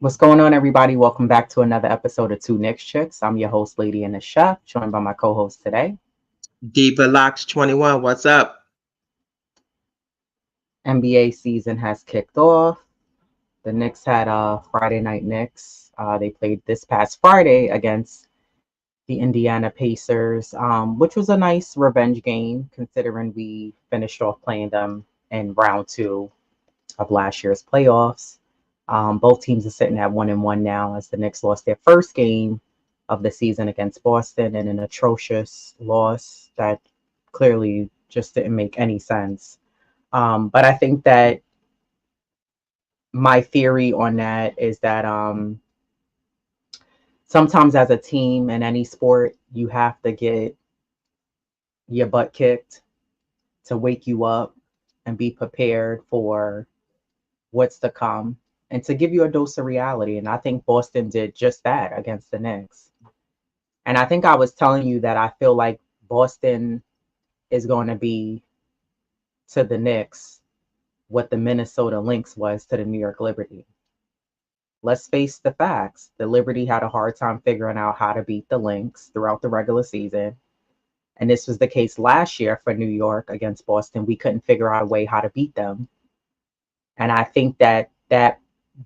What's going on, everybody? Welcome back to another episode of Two Knicks Chicks. I'm your host, Lady and the Chef, joined by my co-host today. Diva Locks 21, what's up? NBA season has kicked off. The Knicks had Friday night Knicks. They played this past Friday against the Indiana Pacers, which was a nice revenge game considering we finished off playing them in round two of last year's playoffs. Both teams are sitting at 1-1 now as the Knicks lost their first game of the season against Boston in an atrocious loss that clearly just didn't make any sense. But I think that my theory on that is that sometimes as a team in any sport, you have to get your butt kicked to wake you up and be prepared for what's to come and to give you a dose of reality. And I think Boston did just that against the Knicks. And I think I was telling you that I feel like Boston is going to be to the Knicks what the Minnesota Lynx was to the New York Liberty. Let's face the facts. The Liberty had a hard time figuring out how to beat the Lynx throughout the regular season. And this was the case last year for New York against Boston. We couldn't figure out a way how to beat them. And I think that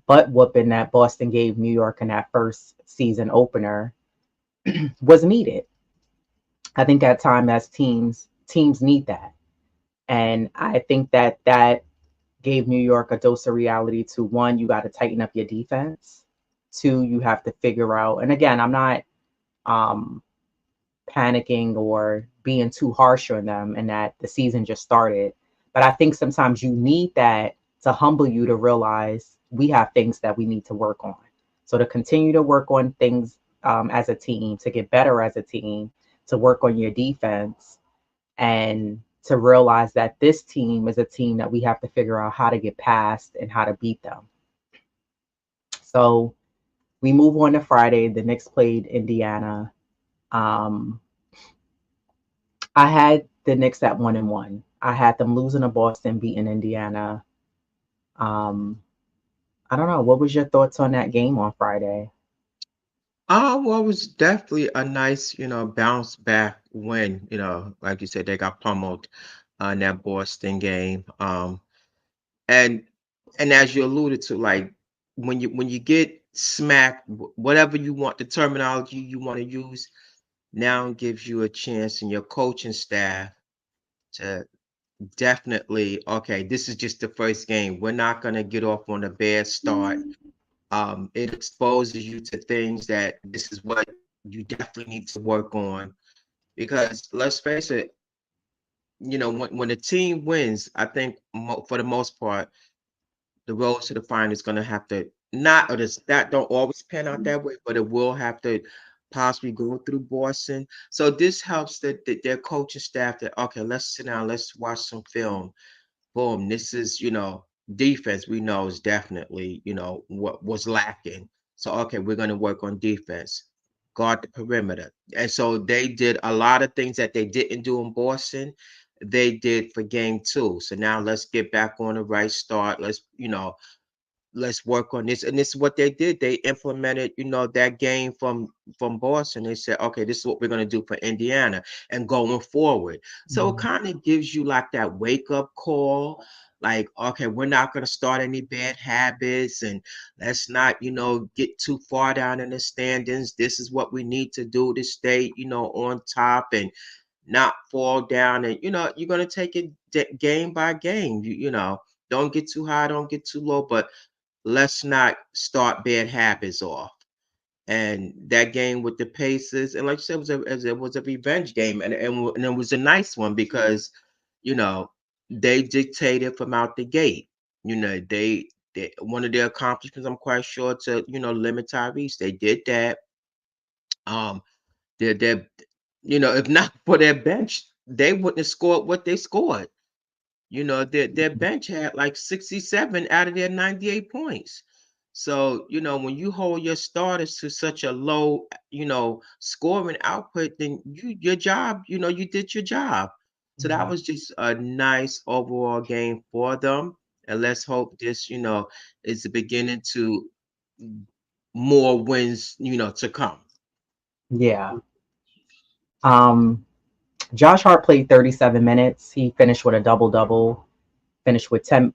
butt whooping that Boston gave New York in that first season opener was needed. I think at times as teams need that. And I think that gave New York a dose of reality to one, you got to tighten up your defense. Two, you have to figure out, and again, I'm not um, panicking or being too harsh on them and that the season just started. But I think sometimes you need that to humble you to realize we have things that we need to work on. So to continue to work on things as a team, to get better as a team, to work on your defense, and to realize that this team is a team that we have to figure out how to get past and how to beat them. So we move on to Friday. The Knicks played Indiana. Um, I had the Knicks at 1-1. I had them losing to Boston, beating Indiana. Um, I don't know. What was your thoughts on that game on Friday? Well, it was definitely a nice, bounce back win. Like you said, they got pummeled in that Boston game. And and as you alluded to, like when you get smacked, whatever you want, the terminology you want to use, now gives you a chance in your coaching staff to definitely, okay, this is just the first game. We're not gonna get off on a bad start. It exposes you to things that this is what you definitely need to work on, because let's face it, when a team wins, I think for the most part the road to the final is going to have to, not, or this, that don't always pan out that way, but it will have to possibly go through Boston. So this helps their coaching staff that, okay, let's sit down, let's watch some film. Boom, this is, defense we know is definitely, what was lacking. So, okay, we're going to work on defense, guard the perimeter. And so they did a lot of things that they didn't do in Boston. They did for game two. So now let's get back on the right start. Let's work on this. And this is what they did. They implemented, that game from Boston. They said, okay, this is what we're going to do for Indiana and going forward. So it Mhm. kind of gives you like that wake up call. Like, okay, we're not going to start any bad habits, and let's not, get too far down in the standings. This is what we need to do to stay, on top and not fall down. And, you're going to take it game by game. Don't get too high, don't get too low, but let's not start bad habits off. And that game with the Pacers, and like you said, it was a revenge game, and it was a nice one because you know they dictated from out the gate. They one of their accomplishments, I'm quite sure, to limit Tyrese. They did that. Um, they're if not for their bench, they wouldn't have scored what they scored. Their bench had like 67 out of their 98 points. So, when you hold your starters to such a low, scoring output, then your job, you did your job. So that Mhm. was just a nice overall game for them. And let's hope this, is the beginning to more wins, to come. Yeah. Um, Josh Hart played 37 minutes. He finished with a double double, finished with 10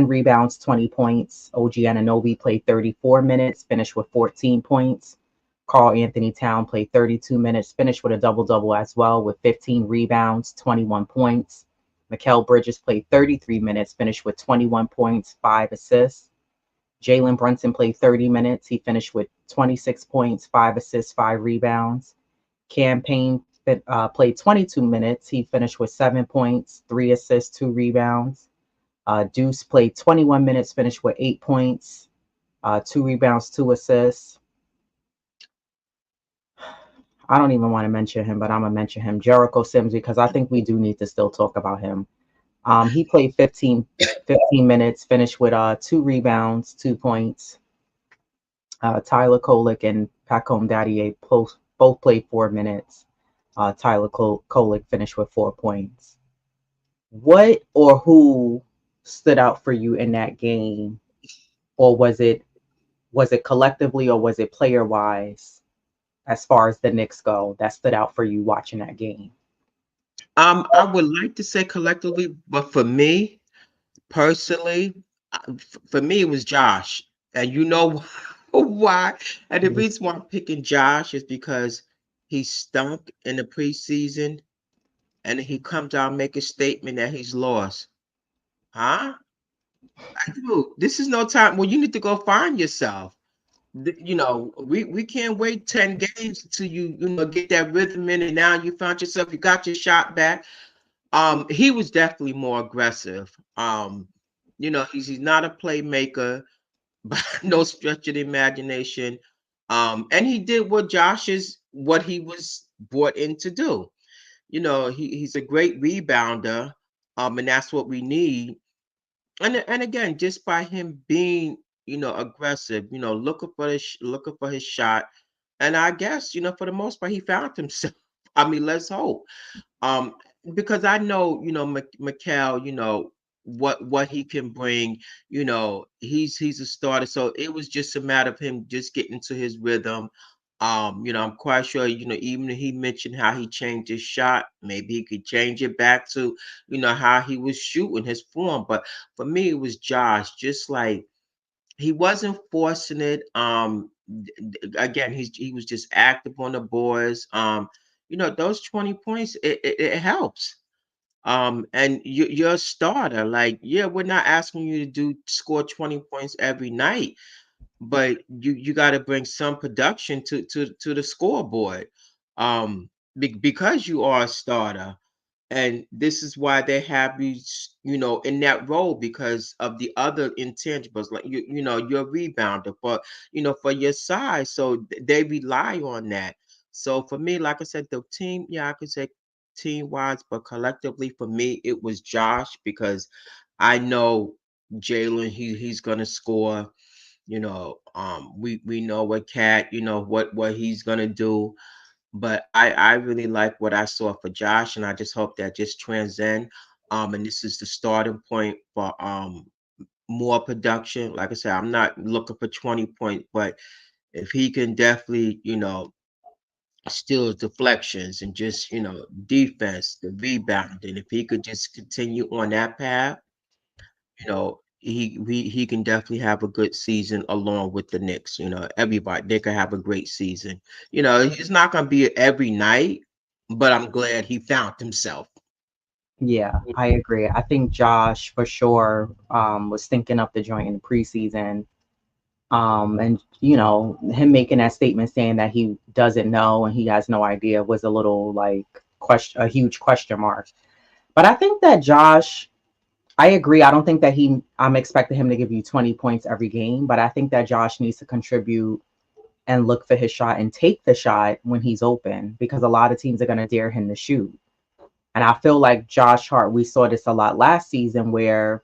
rebounds, 20 points. OG Anunoby played 34 minutes, finished with 14 points. Carl Anthony Town played 32 minutes, finished with a double double as well with 15 rebounds, 21 points. Mikal Bridges played 33 minutes, finished with 21 points, 5 assists. Jalen Brunson played 30 minutes. He finished with 26 points, 5 assists, 5 rebounds. Cam Payne played 22 minutes. He finished with 7 points, 3 assists, 2 rebounds. Deuce played 21 minutes, finished with 8 points, 2 rebounds, 2 assists. I don't even want to mention him, but I'm gonna mention him, Jericho Sims, because I think we do need to still talk about him. He played 15 minutes, finished with 2 rebounds, 2 points. Tyler Kolek and Pacome Daddier both played 4 minutes. Tyler Kolek finished with 4 points. What or who stood out for you in that game, or was it collectively or was it player wise as far as the Knicks go that stood out for you watching that game? I would like to say collectively, but for me personally, for me it was Josh, and you know why? And the reason why I'm picking Josh is because he stunk in the preseason, and he comes out and make a statement that he's lost. Huh? Dude, this is no time. Well, you need to go find yourself. We can't wait 10 games until you get that rhythm in, and now you found yourself, you got your shot back. He was definitely more aggressive. He's not a playmaker by no stretch of the imagination. And he did what he was brought in to do. He's a great rebounder. And that's what we need. And again, just by him being, aggressive, looking for his shot. And I guess, for the most part, he found himself. I mean, let's hope. Um, because I know, Mikal, what he can bring. He's a starter, so it was just a matter of him just getting to his rhythm. I'm quite sure, even he mentioned how he changed his shot. Maybe he could change it back to, how he was shooting his form. But for me, it was Josh, just like he wasn't forcing it. Again, he was just active on the boards. Those 20 points, it helps. And you're a starter. Like, yeah, we're not asking you to score 20 points every night, but you got to bring some production to the scoreboard. Because you are a starter. And this is why they have you, in that role because of the other intangibles, like you're a rebounder for your size. So they rely on that. So for me, like I said, the team, yeah, I could say team wise, but collectively for me, it was Josh because I know Jalen, he's gonna score. We know what Cat, what he's gonna do, but I really like what I saw for Josh, and I just hope that just transcend. And this is the starting point for more production. Like I said, I'm not looking for 20 points, but if he can definitely, steal deflections and just, defense, the rebounding, if he could just continue on that path, he can definitely have a good season along with the Knicks. Everybody they could have a great season. It's not gonna be every night, but I'm glad he found himself. Yeah, I agree. I think Josh for sure was thinking up the joint in the preseason. And him making that statement saying that he doesn't know and he has no idea was a little like a huge question mark. But I think that Josh, I agree. I don't think that I'm expecting him to give you 20 points every game, but I think that Josh needs to contribute and look for his shot and take the shot when he's open because a lot of teams are going to dare him to shoot. And I feel like Josh Hart, we saw this a lot last season where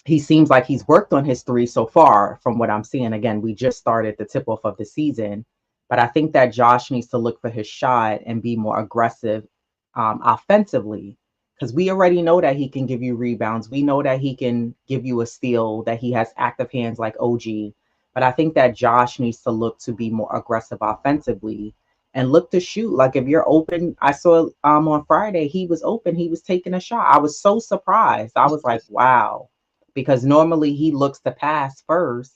he seems like he's worked on his three so far from what I'm seeing. Again, we just started the tip off of the season, but I think that Josh needs to look for his shot and be more aggressive offensively because we already know that he can give you rebounds. We know that he can give you a steal, that he has active hands like OG. But I think that Josh needs to look to be more aggressive offensively and look to shoot. Like if you're open, I saw on Friday he was open, he was taking a shot. I was so surprised. I was like, wow, because normally he looks to pass first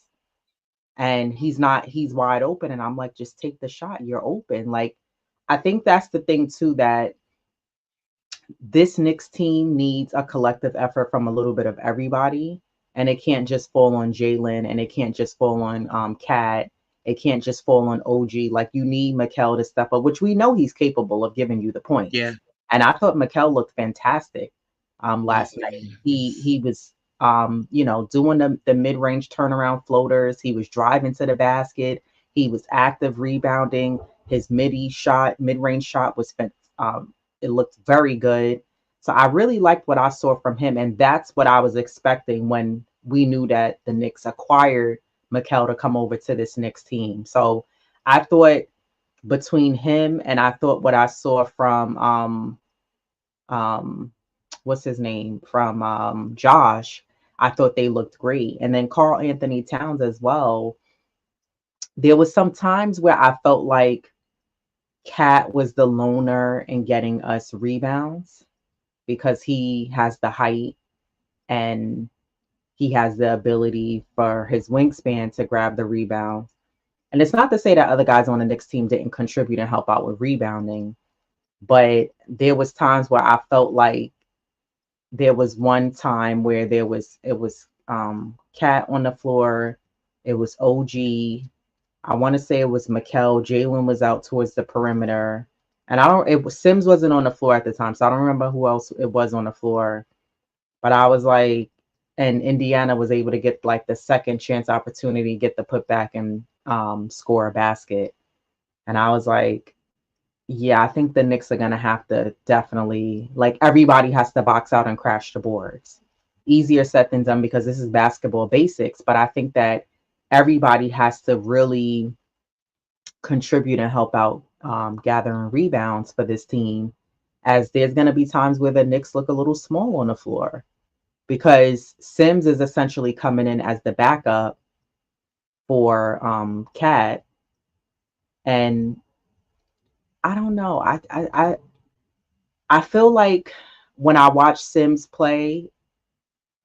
and he's not. He's wide open, and I'm like, just take the shot. You're open. Like I think that's the thing too, that this Knicks team needs a collective effort from a little bit of everybody. And it can't just fall on Jalen, and it can't just fall on Cat. It can't just fall on OG. Like you need Mikel to step up, which we know he's capable of giving you the Yeah. points. And I thought Mikel looked fantastic Yeah. last night. He was doing the mid-range turnaround floaters. He was driving to the basket. He was active rebounding. His mid-range shot was it looked very good. So I really liked what I saw from him, and that's what I was expecting when we knew that the Knicks acquired Mikel to come over to this Knicks team. So I thought between him and I thought what I saw from um what's his name from Josh, I thought they looked great. And then Carl Anthony Towns as well. There was some times where I felt like Cat was the loner in getting us rebounds because he has the height and he has the ability for his wingspan to grab the rebound. And it's not to say that other guys on the Knicks team didn't contribute and help out with rebounding, but there was times where I felt like there was one time where it was Cat on the floor, it was OG. I want to say it was Mikel. Jalen was out towards the perimeter, and I don't. It was Sims wasn't on the floor at the time, so I don't remember who else it was on the floor. But I was like, and Indiana was able to get like the second chance opportunity, get the putback and score a basket. And I was like, yeah, I think the Knicks are gonna have to definitely like everybody has to box out and crash the boards. Easier said than done because this is basketball basics, but I think that everybody has to really contribute and help out gathering rebounds for this team, as there's going to be times where the Knicks look a little small on the floor because Sims is essentially coming in as the backup for Cat, and I don't know. I feel like when I watch Sims play,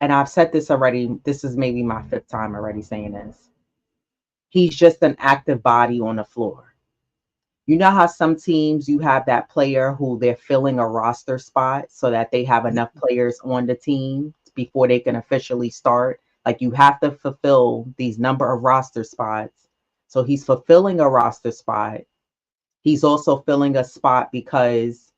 and I've said this already. This is maybe my fifth time already saying this. He's just an active body on the floor. You know how some teams you have that player who they're filling a roster spot so that they have enough players on the team before they can officially start. Like you have to fulfill these number of roster spots. So he's fulfilling a roster spot. He's also filling a spot because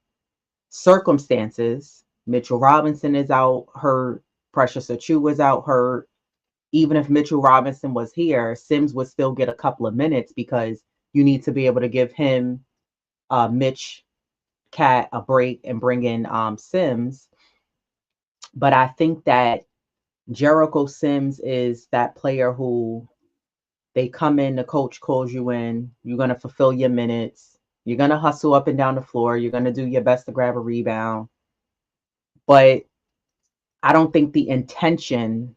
circumstances. Mitchell Robinson is out hurt. Precious Achua is out hurt. Even if Mitchell Robinson was here, Sims would still get a couple of minutes because you need to be able to give him Mitch Cat a break and bring in Sims. But I think that Jericho Sims is that player who they come in, the coach calls you in, you're going to fulfill your minutes, you're going to hustle up and down the floor, you're going to do your best to grab a rebound. But I don't think the intention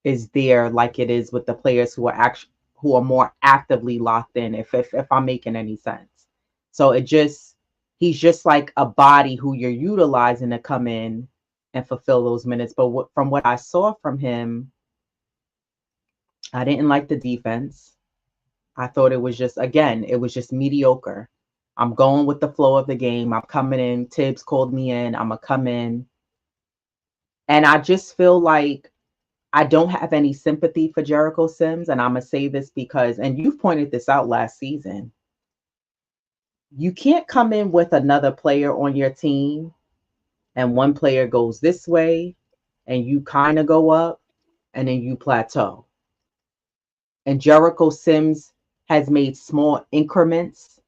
is there like it is with the players who are actually who are more actively locked in, if I'm making any sense. So he's just like a body who you're utilizing to come in and fulfill those minutes. But from what I saw from him, I didn't like the defense. I thought it was just, again, it was just mediocre. I'm going with the flow of the game. I'm coming in. Tibbs called me in. I'm gonna come in. And I just feel like I don't have any sympathy for Jericho Sims. And I'm going to say this because, and you've pointed this out last season, you can't come in with another player on your team and one player goes this way and you kind of go up and then you plateau. And Jericho Sims has made small increments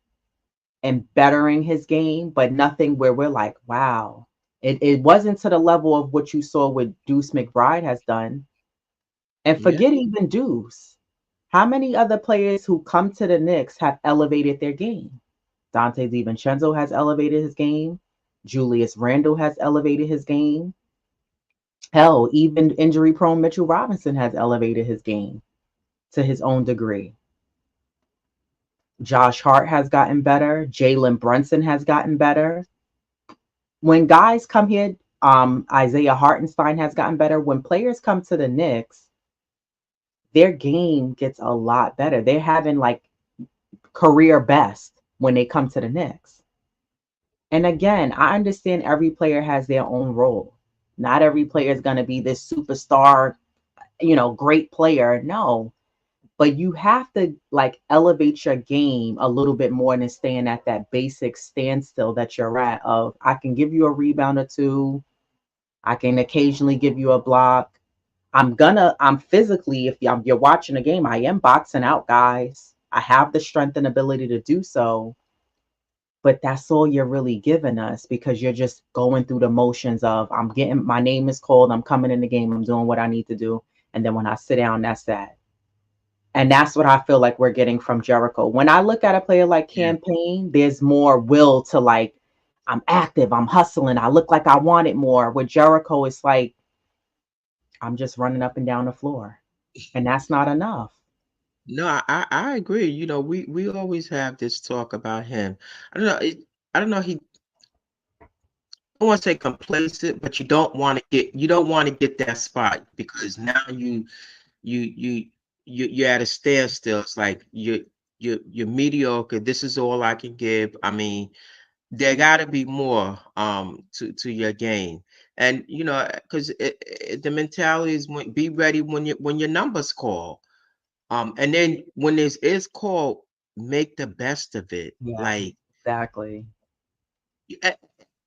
in bettering his game, but nothing where we're like, wow. It wasn't to the level of what you saw what Deuce McBride has done. And Yeah. forget even Deuce. How many other players who come to the Knicks have elevated their game? Dante DiVincenzo has elevated his game. Julius Randle has elevated his game. Hell, even injury prone Mitchell Robinson has elevated his game. to his own degree. Josh Hart has gotten better. Jalen Brunson has gotten better. When guys come here, Isaiah Hartenstein has gotten better. When players come to the Knicks, their game gets a lot better. They're having like career best when they come to the Knicks. And again, I understand every player has their own role. Not every player is going to be this superstar, great player. No, but you have to like elevate your game a little bit more than staying at that basic standstill that you're at of I can give you a rebound or two. I can occasionally give you a block. I'm physically, if you're watching a game, I am boxing out guys. I have the strength and ability to do so, but that's all you're really giving us because you're just going through the motions of I'm getting my name is called, I'm coming in the game, I'm doing what I need to do. And then when I sit down, that's that. And that's what I feel like we're getting from Jericho. When I look at a player like Yeah. Campaign, there's more will to like, I'm active, I'm hustling, I look like I want it more. With Jericho, it's like, I'm just running up and down the floor. And that's not enough. No, I agree. We always have this talk about him. I don't know. I don't know. I don't want to say complacent, but you don't want to get that spot because now you you you're at a standstill. It's like you're mediocre. This is all I can give. I mean, there got to be more to your game, and because the mentality is be ready when your numbers call. And then when this is called, make the best of it. Yeah, Like, exactly. uh,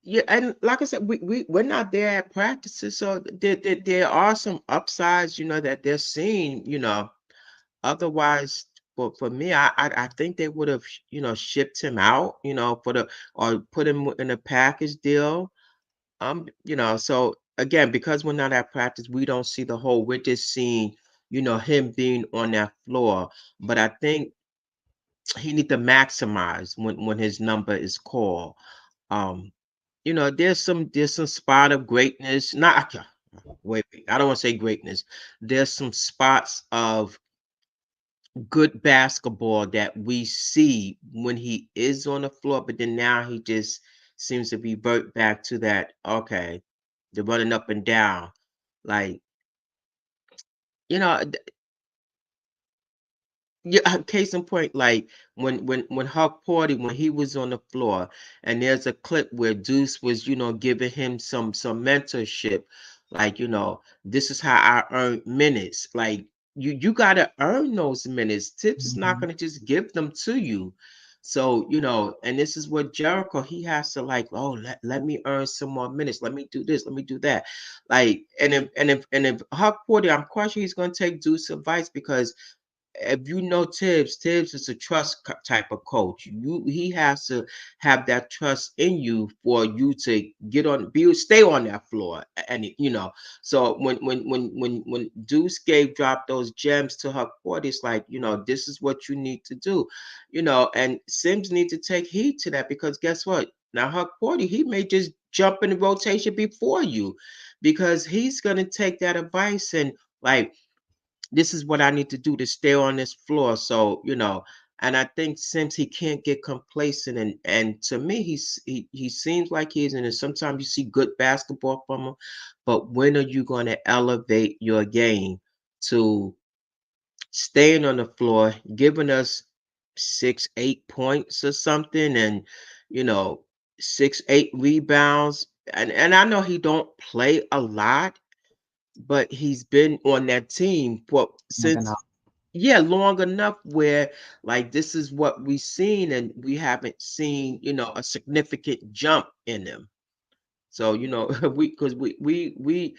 yeah, and like I said, we're not there at practices, so there are some upsides, that they're seeing, Otherwise, for me, I think they would have, shipped him out, or put him in a package deal. So again, because we're not at practice, we don't see the whole. We're just seeing, him being on that floor. But I think he need to maximize when his number is called. Um, there's some spot of greatness. Not wait, I don't want to say greatness. There's some spots of good basketball that we see when he is on the floor, but then now he just seems to revert back to that. Okay, the running up and down, like you know, yeah, case in point, like when Huck Porty when he was on the floor, and there's a clip where Deuce was, giving him some mentorship, like this is how I earn minutes. Like you gotta earn those minutes. Tips is not Mhm. gonna just give them to you. So and this is what Jericho he has to like. Oh, let me earn some more minutes. Let me do this. Let me do that. Like and if Huck Porty, I'm quite sure he's gonna take Deuce's advice because if you know Tibbs is a trust type of coach. He has to have that trust in you for you to stay on that floor. And so when Deuce gave dropped those gems to her court, it's like, this is what you need to do. And Sims need to take heed to that because guess what? Now her Porty, he may just jump in the rotation before you because he's gonna take that advice and like this is what I need to do to stay on this floor. So, and I think since he can't get complacent and to me he seems like he is, and then sometimes you see good basketball from him, but when are you going to elevate your game to staying on the floor, giving us 6, 8 points or something, and you know, 6, 8 rebounds. And I know he don't play a lot, but he's been on that team for Long since enough. yeah, long enough where like this is what we've seen, and we haven't seen, a significant jump in them. So, we because we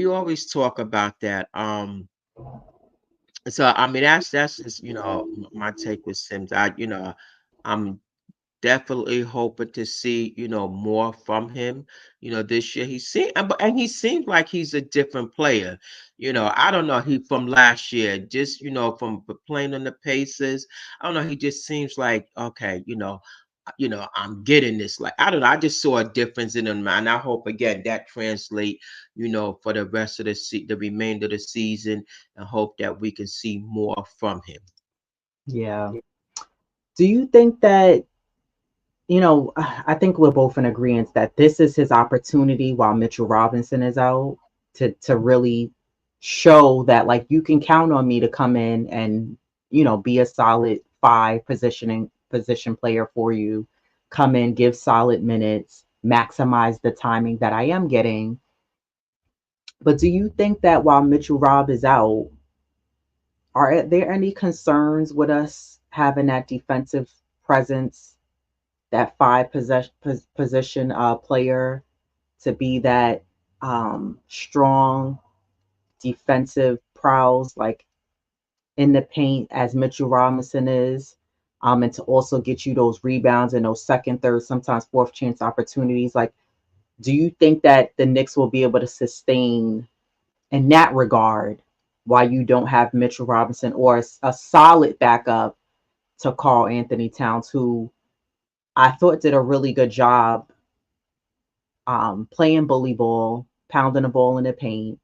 always talk about that. So I mean that's just, my take with Sims. I'm definitely hoping to see, more from him, this year. He seems like he's a different player. I don't know, he from last year, just, from playing on the Pacers. I don't know, he just seems like, okay, I'm getting this. Like, I don't know. I just saw a difference in him, and I hope again that translate, for the rest of the remainder of the season, and hope that we can see more from him. Yeah. Do you think that, I think we're both in agreement that this is his opportunity while Mitchell Robinson is out to really show that like you can count on me to come in and, be a solid five position player for you. Come in, give solid minutes, maximize the timing that I am getting. But do you think that while Mitchell Rob is out, are there any concerns with us having that defensive presence, that position player to be that strong defensive prowess like in the paint as Mitchell Robinson is, and to also get you those rebounds and those second, third, sometimes fourth chance opportunities? Like, do you think that the Knicks will be able to sustain in that regard while you don't have Mitchell Robinson or a solid backup to Carl Anthony Towns, who I thought did a really good job playing bully ball, pounding the ball in the paint.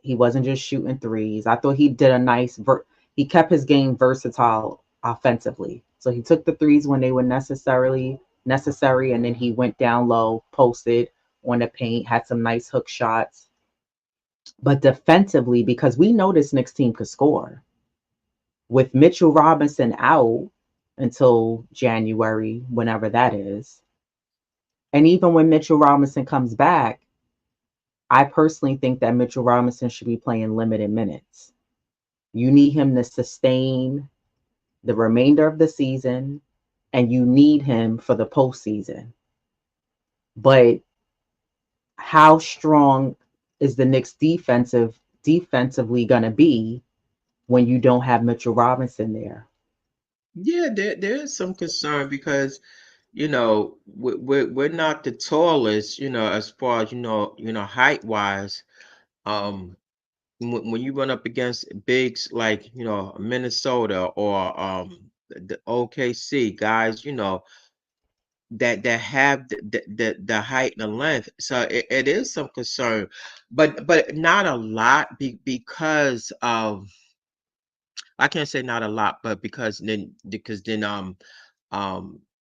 He wasn't just shooting threes. I thought he did a nice. He kept his game versatile offensively. So he took the threes when they were necessary, and then he went down low, posted on the paint, had some nice hook shots. But defensively, because we know this Knicks team could score, with Mitchell Robinson out until January, whenever that is, and even when Mitchell Robinson comes back, I personally think that Mitchell Robinson should be playing limited minutes. You need him to sustain the remainder of the season, and you need him for the postseason. But how strong is the Knicks defensively going to be when you don't have Mitchell Robinson there? Yeah, there is some concern because we're not the tallest, as far as height wise. Um, when you run up against bigs like Minnesota or the OKC guys, that have the height and the length, so it is some concern, but not a lot because of, I can't say not a lot, but because then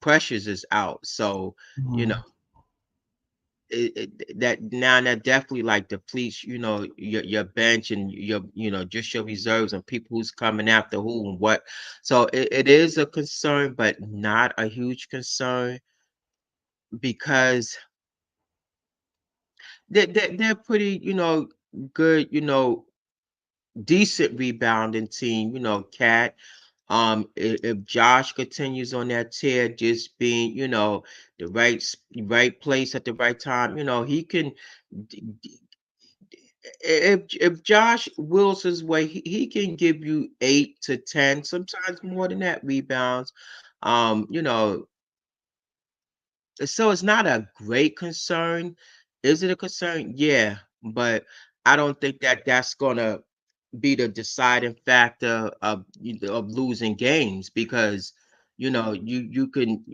Precious is out, so you know Mm. that now that definitely like depletes your bench and just your reserves and people who's coming after who and what. So it is a concern, but not a huge concern because they're pretty good, decent rebounding team, Cat. If Josh continues on that tear, just being, the right place at the right time, he can. If Josh wills his way, he can give you 8 to 10, sometimes more than that rebounds. Um, you know, so it's not a great concern. Is it a concern? Yeah, but I don't think that that's gonna be the deciding factor of losing games because you can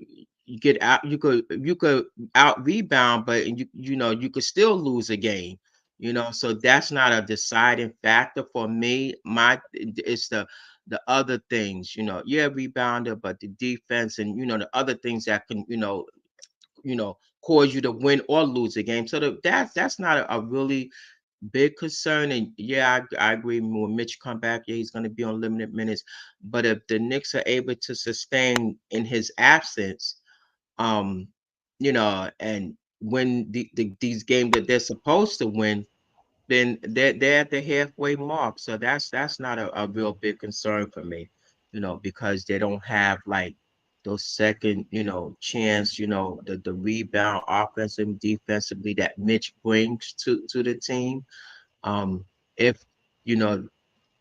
you get out you could out rebound, but you could still lose a game. So that's not a deciding factor for me. It's the other things. Yeah, rebounder, but the defense and the other things that can cause you to win or lose a game. So that's not a really big concern. And yeah, I agree. When Mitch come back, yeah, he's going to be on limited minutes. But if the Knicks are able to sustain in his absence, um, and win these games that they're supposed to win, then they're at the halfway mark. So that's not a real big concern for me, because they don't have like those second, chance, the rebound offensive, defensively that Mitch brings to the team. If you know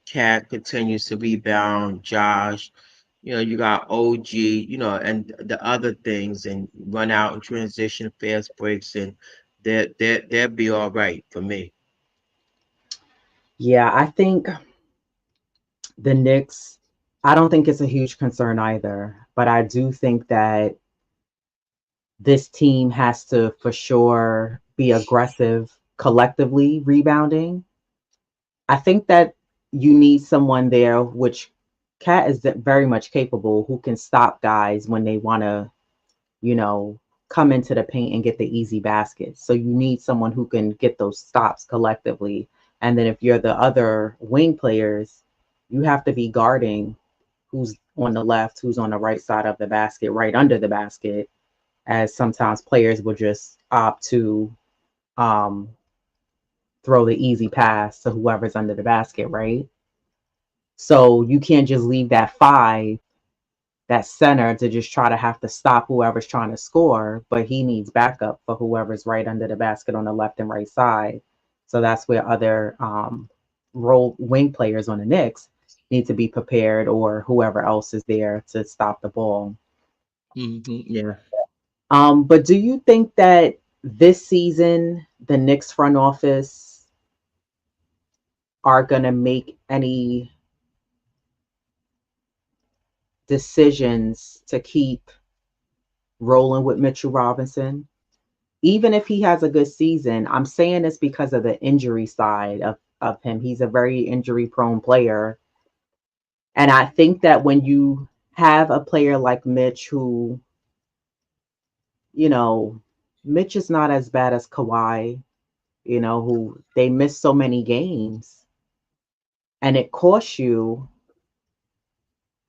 Cat continues to rebound, Josh, you got OG, and the other things, and run out and transition, fast breaks, and they'll be all right for me. Yeah, I think the Knicks, I don't think it's a huge concern either, but I do think that this team has to for sure be aggressive collectively rebounding. I think that you need someone there, which Kat is very much capable, who can stop guys when they want to, you know, come into the paint and get the easy baskets. So you need someone who can get those stops collectively. And then if you're the other wing players, you have to be guarding who's on the left, who's on the right side of the basket, right under the basket, as sometimes players will just opt to um, throw the easy pass to whoever's under the basket, right? So you can't just leave that five, that center, to just try to have to stop whoever's trying to score, but he needs backup for whoever's right under the basket on the left and right side. So that's where other role wing players on the Knicks need to be prepared, or whoever else is there to stop the ball. Yeah. But do you think that this season the Knicks front office are going to make any decisions to keep rolling with Mitchell Robinson? Even if he has a good season, I'm saying this because of the injury side of him. He's a very injury prone player. And I think that when you have a player like Mitch, who, you know, Mitch is not as bad as Kawhi, who they miss so many games and it costs you.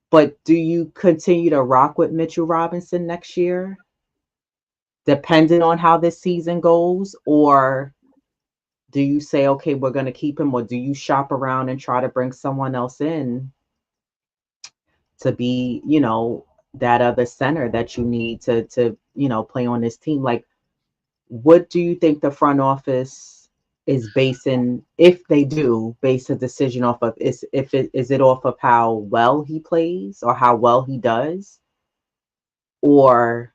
But do you continue to rock with Mitchell Robinson next year, depending on how this season goes? Or do you say, okay, we're going to keep him? Or do you shop around and try to bring someone else in to be, that other center that you need to play on this team? Like, what do you think the front office is basing, if they do base a decision off of, is it off of how well he plays or how well he does? Or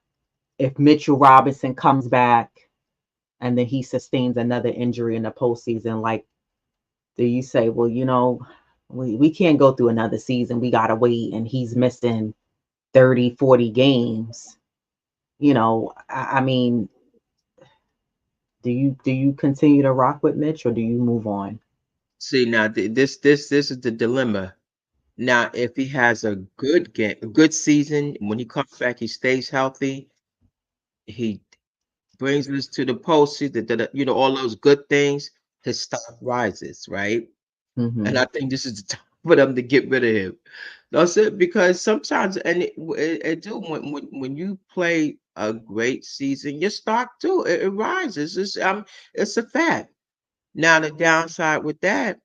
if Mitchell Robinson comes back and then he sustains another injury in the postseason, like, do you say, well, we can't go through another season. We got to wait. And he's missing 30, 40 games. I mean, do you continue to rock with Mitch, or do you move on? See now, this is the dilemma. Now, if he has a good game, a good season, when he comes back, he stays healthy. He brings us to the postseason. All those good things. His stock rises, right? And Hmm. I think this is the time for them to get rid of him. That's it, because sometimes, and it do when you play a great season, your stock too it rises. It's a fact. Now the downside with that,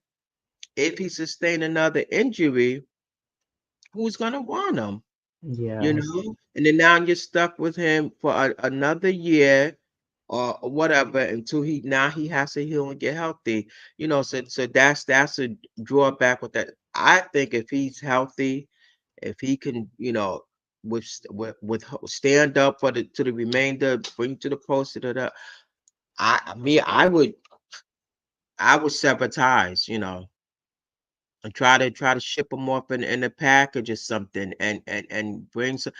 if he sustained another injury, who's gonna want him? You Yeah. know, and then now you're stuck with him for another year or whatever until he has to heal and get healthy. So that's a drawback with that. I think if he's healthy, if he can, stand up for the to the remainder, bring to the post to the I would sever ties, and try to ship them off in a package or something, and bring some,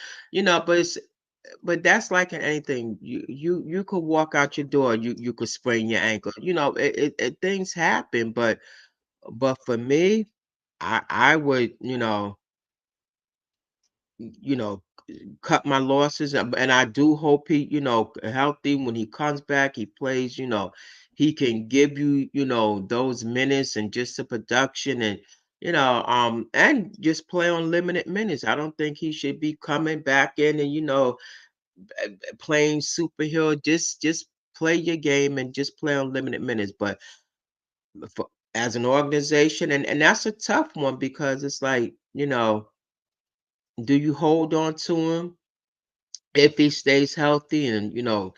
but that's like in anything. You could walk out your door, you could sprain your ankle. Things happen, but for me, I would, you know, cut my losses, and I do hope he, healthy when he comes back, he plays, he can give you, those minutes and just the production and just play on limited minutes. I don't think he should be coming back in and, playing superhero. Just play your game and just play on limited minutes. But for, as an organization, and that's a tough one because it's like, do you hold on to him if he stays healthy and you know,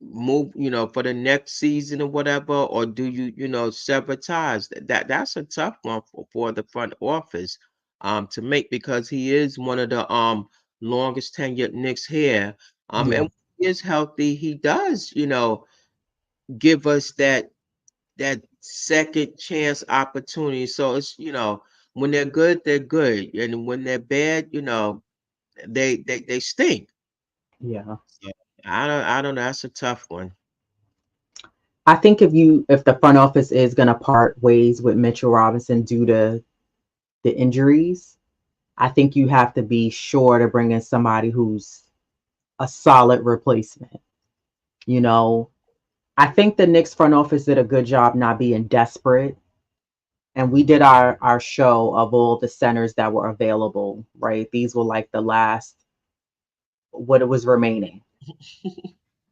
move, for the next season or whatever, or do you, sever ties? That's a tough one for the front office to make, because he is one of the longest tenured Knicks here. And Yeah. when he is healthy, he does, give us that second chance opportunity. So it's, when they're good, they're good. And when they're bad, they stink. Yeah. So I don't know. That's a tough one. I think if the front office is going to part ways with Mitchell Robinson due to the injuries, I think you have to be sure to bring in somebody who's a solid replacement. You know, I think the Knicks front office did a good job not being desperate. And we did our show of all the centers that were available, right? These were like the last, what it was remaining.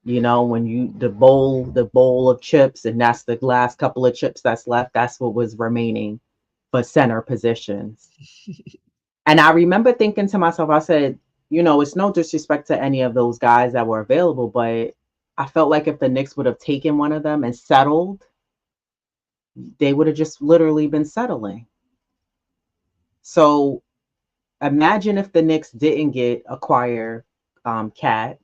When you the bowl of chips, and that's the last couple of chips that's left, that's what was remaining for center positions. And I remember thinking to myself, I said, it's no disrespect to any of those guys that were available, but I felt like if the Knicks would have taken one of them and settled, they would have just literally been settling. So imagine if the Knicks didn't get acquire Cat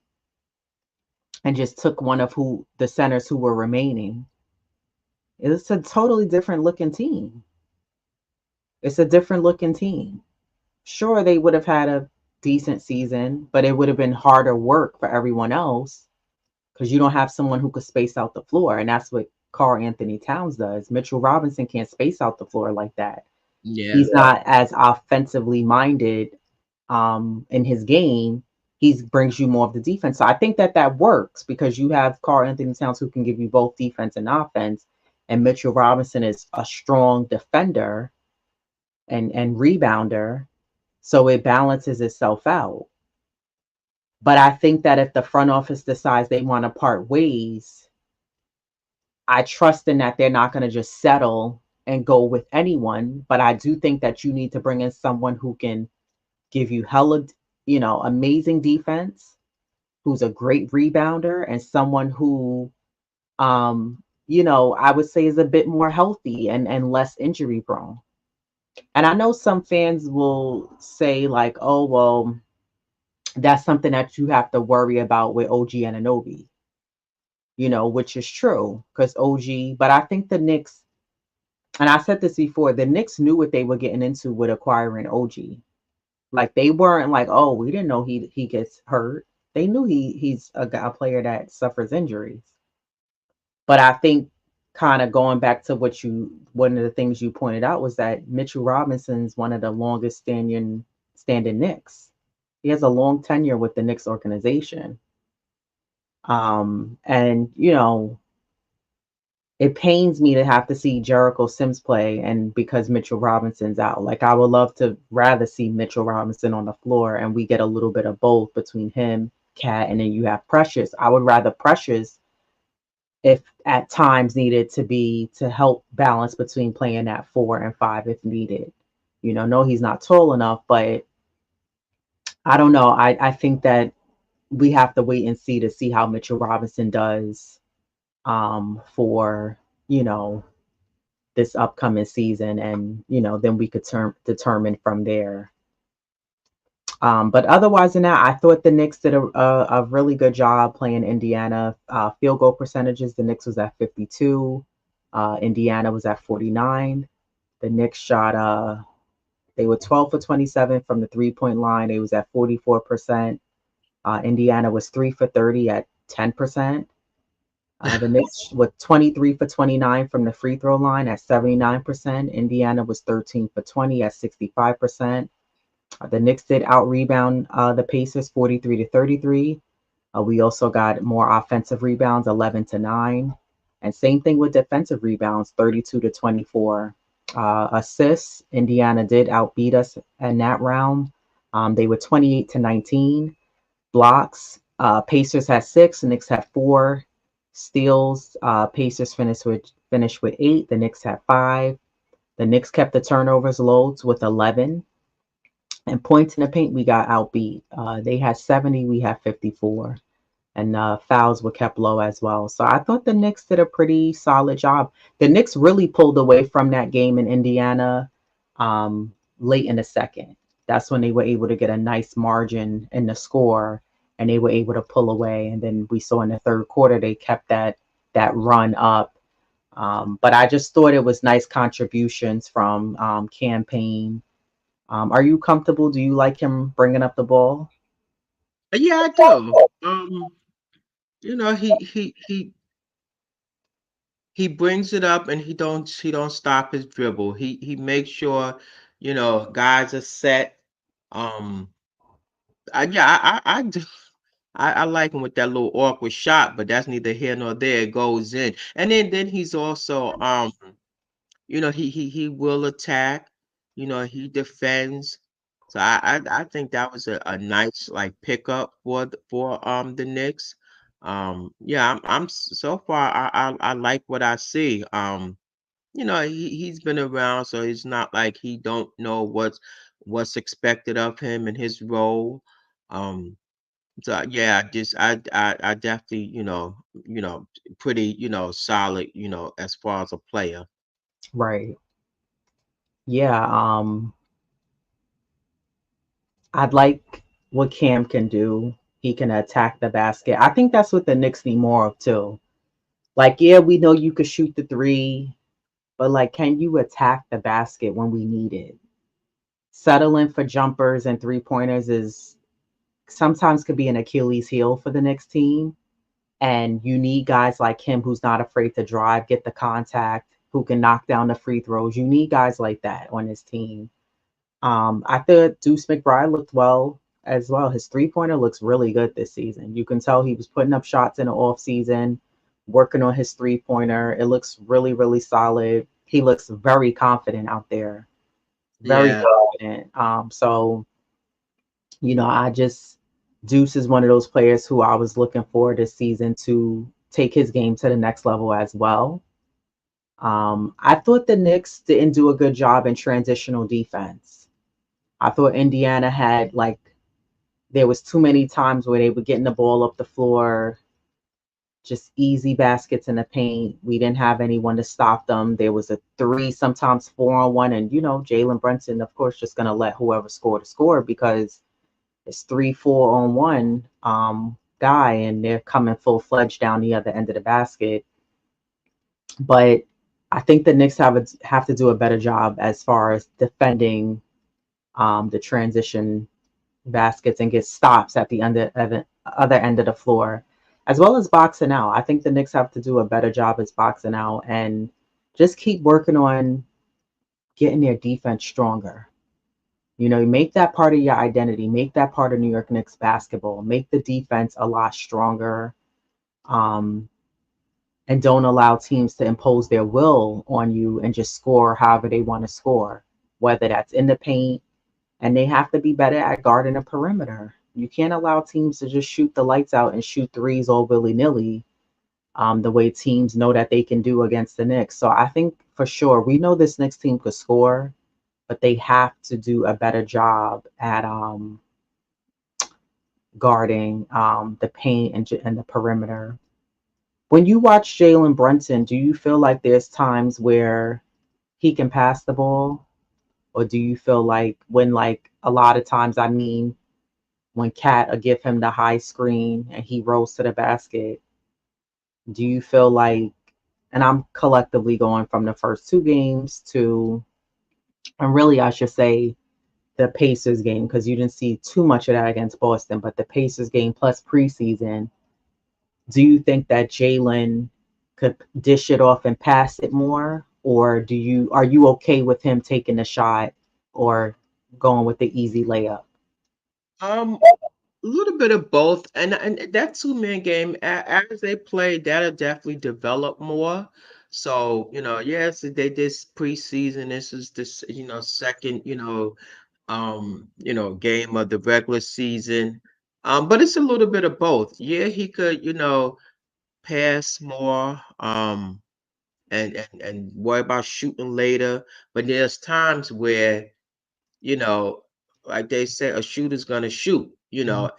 and just took one of who the centers who were remaining. It's a totally different looking team. It's a different looking team. Sure, they would have had a decent season, but it would have been harder work for everyone else because you don't have someone who could space out the floor. And that's what Karl Anthony Towns does. Mitchell Robinson can't space out the floor like that. Yeah. He's not as offensively minded in his game. He brings you more of the defense. So I think that works because you have Karl Anthony Towns who can give you both defense and offense. And Mitchell Robinson is a strong defender and rebounder. So it balances itself out. But I think that if the front office decides they want to part ways, I trust in that they're not going to just settle and go with anyone. But I do think that you need to bring in someone who can give you hella, amazing defense, who's a great rebounder, and someone who, I would say is a bit more healthy and less injury prone. And I know some fans will say, like, oh, well, that's something that you have to worry about with OG and Anobi, which is true because OG, but I think the Knicks, and I said this before, the Knicks knew what they were getting into with acquiring OG. Like they weren't like, oh, we didn't know he gets hurt. They knew he's a player that suffers injuries. But I think kind of going back to one of the things you pointed out was that Mitchell Robinson's one of the longest standing Knicks. He has a long tenure with the Knicks organization. And it pains me to have to see Jericho Sims play and because Mitchell Robinson's out. Like I would love to rather see Mitchell Robinson on the floor and we get a little bit of both between him, Cat, and then you have Precious. I would rather Precious if at times needed to help balance between playing at 4 and 5 if needed. No, he's not tall enough, but I don't know. I think that we have to wait and see how Mitchell Robinson does for, you know, this upcoming season, and then we could determine from there. But otherwise than that, I thought the Knicks did a really good job playing Indiana. Field goal percentages, the Knicks was at 52, Indiana was at 49. The Knicks shot they were 12 for 27 from the 3-point line. They was at 44%. Indiana was 3 for 30 at 10%. The Knicks were 23 for 29 from the free throw line at 79%. Indiana was 13 for 20 at 65%. The Knicks did out rebound the Pacers 43 to 33. We also got more offensive rebounds, 11 to 9. And same thing with defensive rebounds, 32 to 24. Assists, Indiana did outbeat us in that round. They were 28 to 19. Blocks, Pacers had 6, Knicks had 4. Steals, Pacers finished with 8. The Knicks had 5. The Knicks kept the turnovers low with 11. And points in the paint, we got outbeat. They had 70, we had 54. And fouls were kept low as well. So I thought the Knicks did a pretty solid job. The Knicks really pulled away from that game in Indiana late in the second. That's when they were able to get a nice margin in the score, and they were able to pull away. And then we saw in the third quarter they kept that run up. But I just thought it was nice contributions from Campaign. Are you comfortable? Do you like him bringing up the ball? Yeah, I do. Um, he brings it up and he don't stop his dribble. He makes sure, guys are set. Um, I like him with that little awkward shot, but that's neither here nor there. It goes in, and then he's also he will attack. He defends. So I think that was a nice like pickup for the Knicks. Yeah, so far I like what I see. He's been around, so it's not like he don't know what's expected of him and his role. Um, so yeah, I definitely pretty solid as far as a player. Right. Yeah. I'd like what Cam can do. He can attack the basket. I think that's what the Knicks need more of too. Like, yeah, we know you could shoot the three, but like, can you attack the basket when we need it? Settling for jumpers and three pointers is sometimes could be an Achilles heel for the next team. And you need guys like him who's not afraid to drive, get the contact, who can knock down the free throws. You need guys like that on his team. I thought Deuce McBride looked well as well. His three pointer looks really good this season. You can tell he was putting up shots in the off season, working on his three pointer. It looks really, really solid. He looks very confident out there, very Yeah. confident. I just Deuce is one of those players who I was looking for this season to take his game to the next level as well. I thought the Knicks didn't do a good job in transitional defense. I thought Indiana had like there was too many times where they were getting the ball up the floor, just easy baskets in the paint. We didn't have anyone to stop them. There was a three, sometimes 4-on-1, and Jalen Brunson, of course, just gonna let whoever score to score because it's 3, 4-on-1 guy, and they're coming full fledged down the other end of the basket. But I think the Knicks have to do a better job as far as defending the transition baskets and get stops at the other end of the floor, as well as boxing out. I think the Knicks have to do a better job as boxing out and just keep working on getting their defense stronger. Make that part of your identity, make that part of New York Knicks basketball, make the defense a lot stronger, um, and don't allow teams to impose their will on you and just score however they want to score, whether that's in the paint, and they have to be better at guarding the perimeter. You can't allow teams to just shoot the lights out and shoot threes all willy nilly, the way teams know that they can do against the Knicks. So I think for sure we know this Knicks team could score, but they have to do a better job at guarding the paint and the perimeter. When you watch Jalen Brunson, do you feel like there's times where he can pass the ball? Or do you feel like when like a lot of times when Cat will give him the high screen and he rolls to the basket, do you feel like, and I'm collectively going from the first two games to, and really I should say the Pacers game, because you didn't see too much of that against Boston, but the Pacers game plus preseason, do you think that Jalen could dish it off and pass it more? Or are you okay with him taking the shot or going with the easy layup? Um, a little bit of both, and that two-man game, as they play, that'll definitely develop more. So, yes, they this preseason. This is this, second, game of the regular season. But it's a little bit of both. Yeah, he could, pass more, and worry about shooting later. But there's times where you know, like they say, a shooter's gonna shoot, Mhm.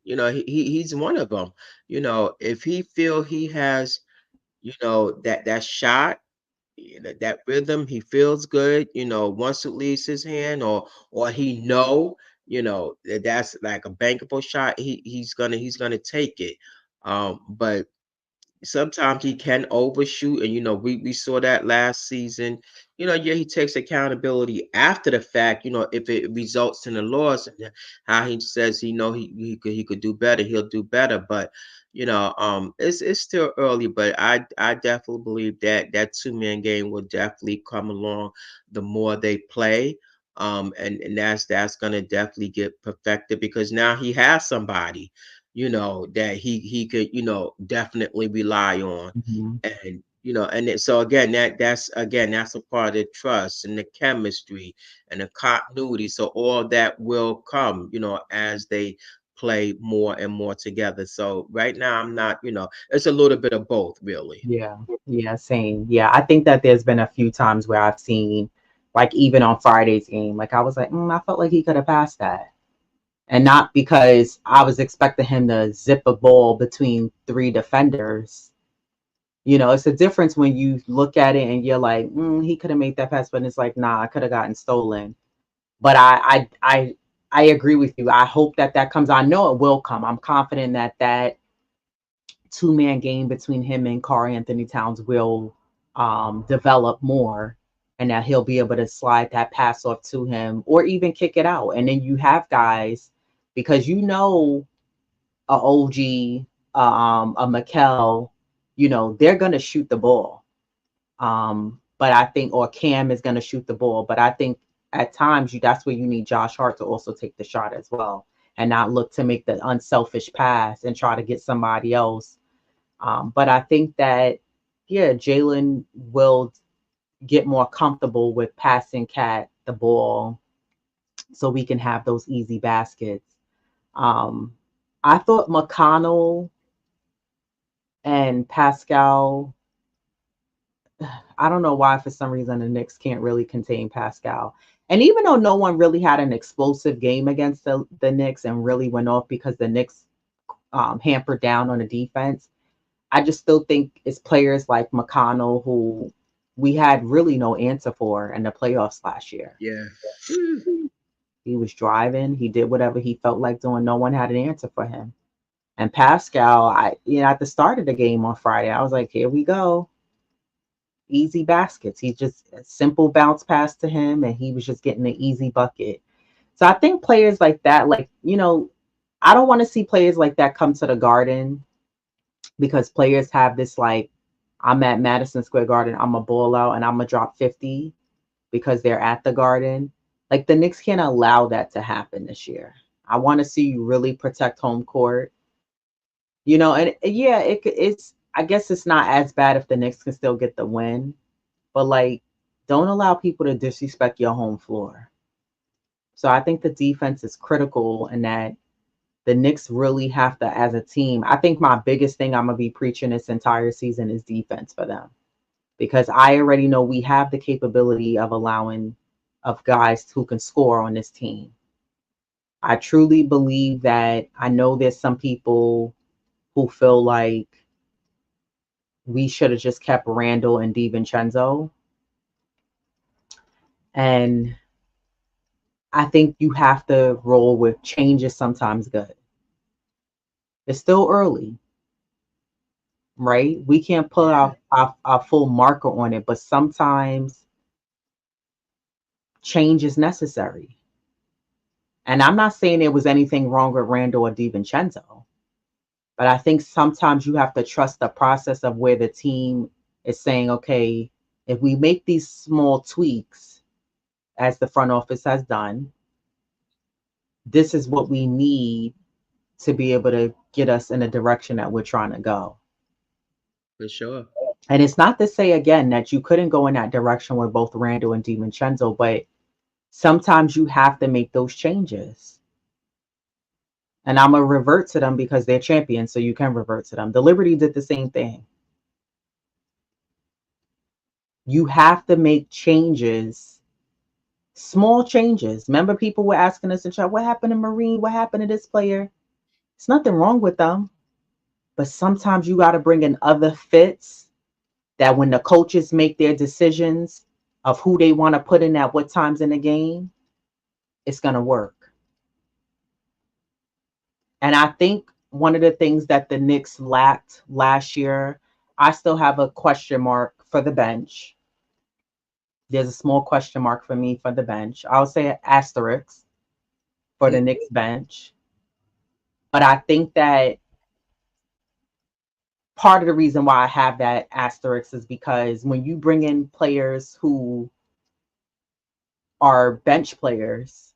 and he's one of them. If he feel he has, that shot, that rhythm, he feels good, once it leaves his hand, or he know, that's like a bankable shot, he's gonna take it. But sometimes he can overshoot, and we saw that last season. Yeah, he takes accountability after the fact. If it results in a loss, and how he says he could do better, he'll do better. But it's still early. But I definitely believe that that 2-man game will definitely come along the more they play. And that's gonna definitely get perfected because now he has somebody, that he could definitely rely on. Mhm. So again, that's a part of the trust and the chemistry and the continuity. So all that will come, as they play more and more together. So right now, I'm not, it's a little bit of both, really. Yeah, yeah, same. Yeah, I think that there's been a few times where I've seen, like even on Friday's game, like I was like, I felt like he could have passed that. And not because I was expecting him to zip a ball between three defenders. It's a difference when you look at it and you're like, he could have made that pass, but it's like, nah, I could have gotten stolen. But I agree with you. I hope that that comes. I know it will come. I'm confident that that two-man game between him and Karl Anthony Towns will develop more, and that he'll be able to slide that pass off to him or even kick it out. And then you have guys, because a OG, a Mikel, they're gonna shoot the ball. But I think, or Cam is gonna shoot the ball. But I think at times that's where you need Josh Hart to also take the shot as well, and not look to make the unselfish pass and try to get somebody else. But I think that, yeah, Jalen will get more comfortable with passing Cat the ball so we can have those easy baskets. Um, I thought McConnell and Pascal, I don't know why for some reason the Knicks can't really contain Pascal. And even though no one really had an explosive game against the Knicks and really went off because the Knicks hampered down on the defense, I just still think it's players like McConnell who we had really no answer for in the playoffs last year. Yeah. Mm. He was driving, he did whatever he felt like doing. No one had an answer for him. And Pascal, at the start of the game on Friday, I was like, here we go. Easy baskets. He just a simple bounce pass to him and he was just getting an easy bucket. So I think players like that, like, I don't want to see players like that come to the Garden because players have this like, I'm at Madison Square Garden, I'm a ball out and I'm gonna drop 50 because they're at the Garden. Like the Knicks can't allow that to happen this year. I want to see you really protect home court. And yeah, it's I guess it's not as bad if the Knicks can still get the win, but like don't allow people to disrespect your home floor. So I think the defense is critical and that the Knicks really have to, as a team. I think my biggest thing I'm gonna be preaching this entire season is defense for them because I already know we have the capability of allowing of guys who can score on this team. I truly believe that. I know there's some people who feel like we should have just kept Randall and DiVincenzo. And I think you have to roll with change is sometimes good. It's still early, right? We can't put Yeah. our full marker on it, but sometimes change is necessary. And I'm not saying there was anything wrong with Randall or DiVincenzo, but I think sometimes you have to trust the process of where the team is saying, okay, if we make these small tweaks, as the front office has done, this is what we need to be able to get us in the direction that we're trying to go. For sure. And it's not to say again that you couldn't go in that direction with both Randall and DiVincenzo, but sometimes you have to make those changes. And I'm gonna revert to them because they're champions, so you can revert to them. The Liberty did the same thing. You have to make changes, small changes. Remember, people were asking us in chat, what happened to Marine? What happened to this player? It's nothing wrong with them. But sometimes you got to bring in other fits that when the coaches make their decisions of who they want to put in at what times in the game, it's going to work. And I think one of the things that the Knicks lacked last year, I still have a question mark for the bench. There's a small question mark for me for the bench. I'll say an asterisk for the Mhm. Knicks bench. But I think that part of the reason why I have that asterisk is because when you bring in players who are bench players,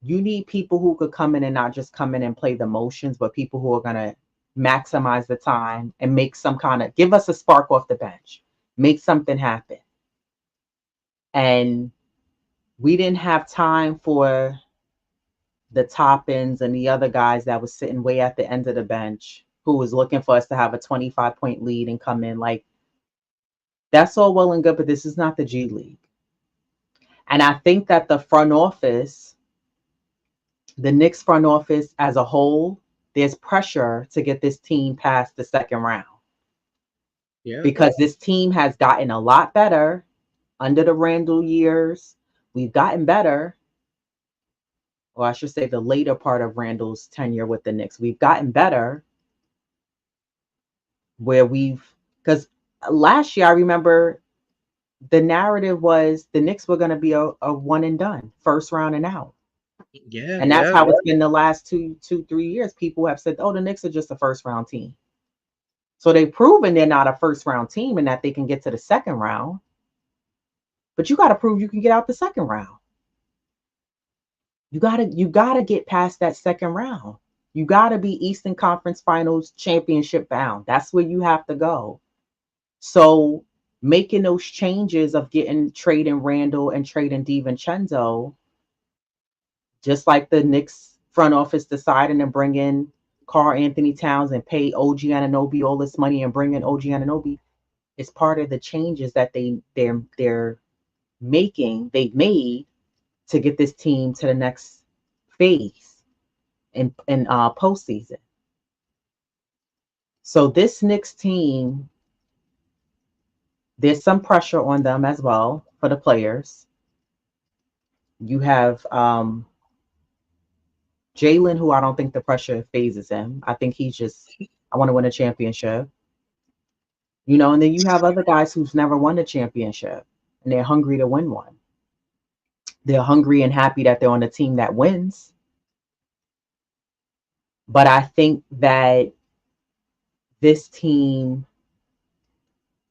you need people who could come in and not just come in and play the motions, but people who are going to maximize the time and make some kind of give us a spark off the bench, make something happen. And we didn't have time for the Toppins and the other guys that was sitting way at the end of the bench who was looking for us to have a 25-point lead and come in. Like, that's all well and good, but this is not the G League. And I think that the Knicks front office as a whole, there's pressure to get this team past the second round Yeah. because this team has gotten a lot better under the Randall years. We've gotten better, or I should say the later part of Randall's tenure with the Knicks. We've gotten better where because last year I remember the narrative was the Knicks were going to be a one and done, first round and out. Yeah. And that's Yeah. how it's been the last 3 years. People have said, oh, the Knicks are just a first round team. So they've proven they're not a first round team and that they can get to the second round. But you got to prove you can get out the second round. You gotta get past that second round. You gotta be Eastern Conference Finals championship bound. That's where you have to go. So making those changes of getting trading Randall and trading DiVincenzo, just like the Knicks front office deciding to bring in Karl Anthony Towns and pay OG Anunoby all this money and bring in OG Anunoby, is part of the changes that they're they've made to get this team to the next phase in postseason. So this Knicks team, there's some pressure on them as well for the players. You have Jalen, who I don't think the pressure phases him. I think he's just, I want to win a championship, and then you have other guys who's never won a championship and they're hungry to win one. They're hungry and happy that they're on a team that wins. But I think that this team,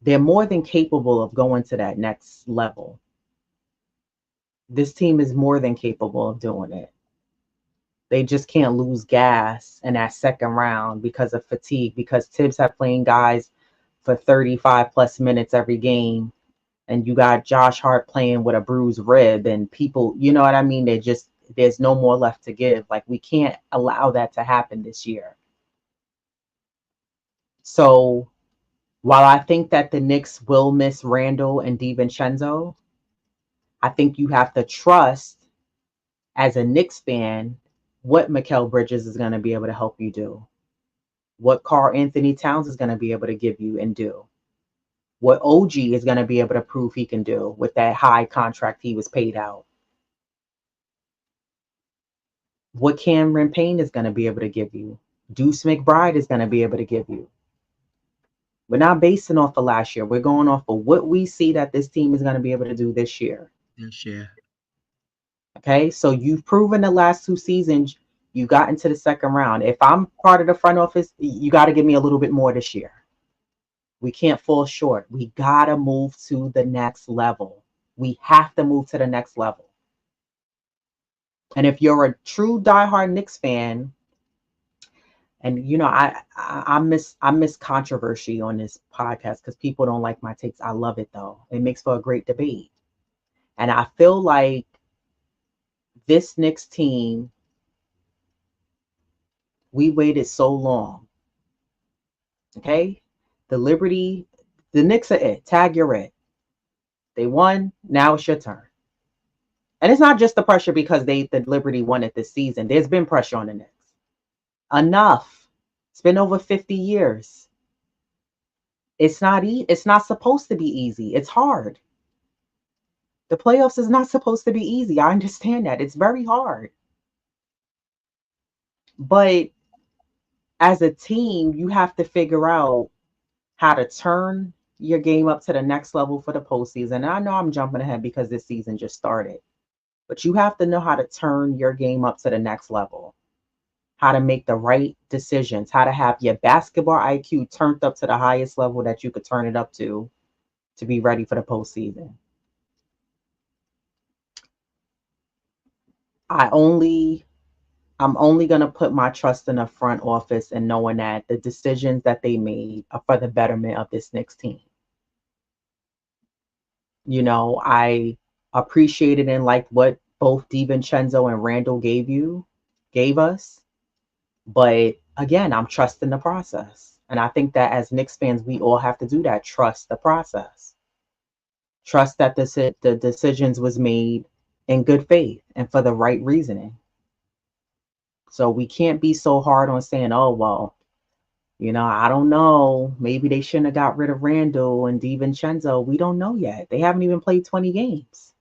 they're more than capable of going to that next level. This team is more than capable of doing it. They just can't lose gas in that second round because of fatigue, because Tibbs have playing guys for 35 plus minutes every game. And you got Josh Hart playing with a bruised rib and people, you know what I mean? There's no more left to give. Like, we can't allow that to happen this year. So while I think that the Knicks will miss Randall and DiVincenzo, I think you have to trust as a Knicks fan what Mikal Bridges is going to be able to help you do, what Karl Anthony Towns is going to be able to give you and do, what OG is going to be able to prove he can do with that high contract he was paid out, what Cameron Payne is going to be able to give you, Deuce McBride is going to be able to give you. We're not basing off of last year. We're going off of what we see that this team is going to be able to do this year. Yes. Yeah. Okay, so you've proven the last 2 seasons you got into the second round. If I'm part of the front office, you got to give me a little bit more this year. We can't fall short. We got to move to the next level. We have to move to the next level. And if you're a true diehard Knicks fan, and I miss controversy on this podcast because people don't like my takes. I love it though. It makes for a great debate. And I feel like this Knicks team, we waited so long. Okay? The Knicks are it. Tag, you're it. They won. Now it's your turn. And it's not just the pressure because the Liberty won it this season. There's been pressure on the Knicks. Enough. It's been over 50 years. It's not supposed to be easy. It's hard. The playoffs is not supposed to be easy. I understand that. It's very hard. But as a team, you have to figure out how to turn. your game up to the next level for the postseason. And I know I'm jumping ahead because this season just started, but you have to know how to turn your game up to the next level, how to make the right decisions, how to have your basketball IQ turned up to the highest level that you could turn it up to be ready for the postseason. I only I'm only going to put my trust in the front office and knowing that the decisions that they made are for the betterment of this Knicks team. I appreciated and liked what both DiVincenzo and Randall gave us. But again, I'm trusting the process. And I think that as Knicks fans, we all have to do that. Trust the process. Trust that the decisions was made in good faith and for the right reasoning. So we can't be so hard on saying, oh, well, I don't know. Maybe they shouldn't have got rid of Randall and DiVincenzo. We don't know yet. They haven't even played 20 games.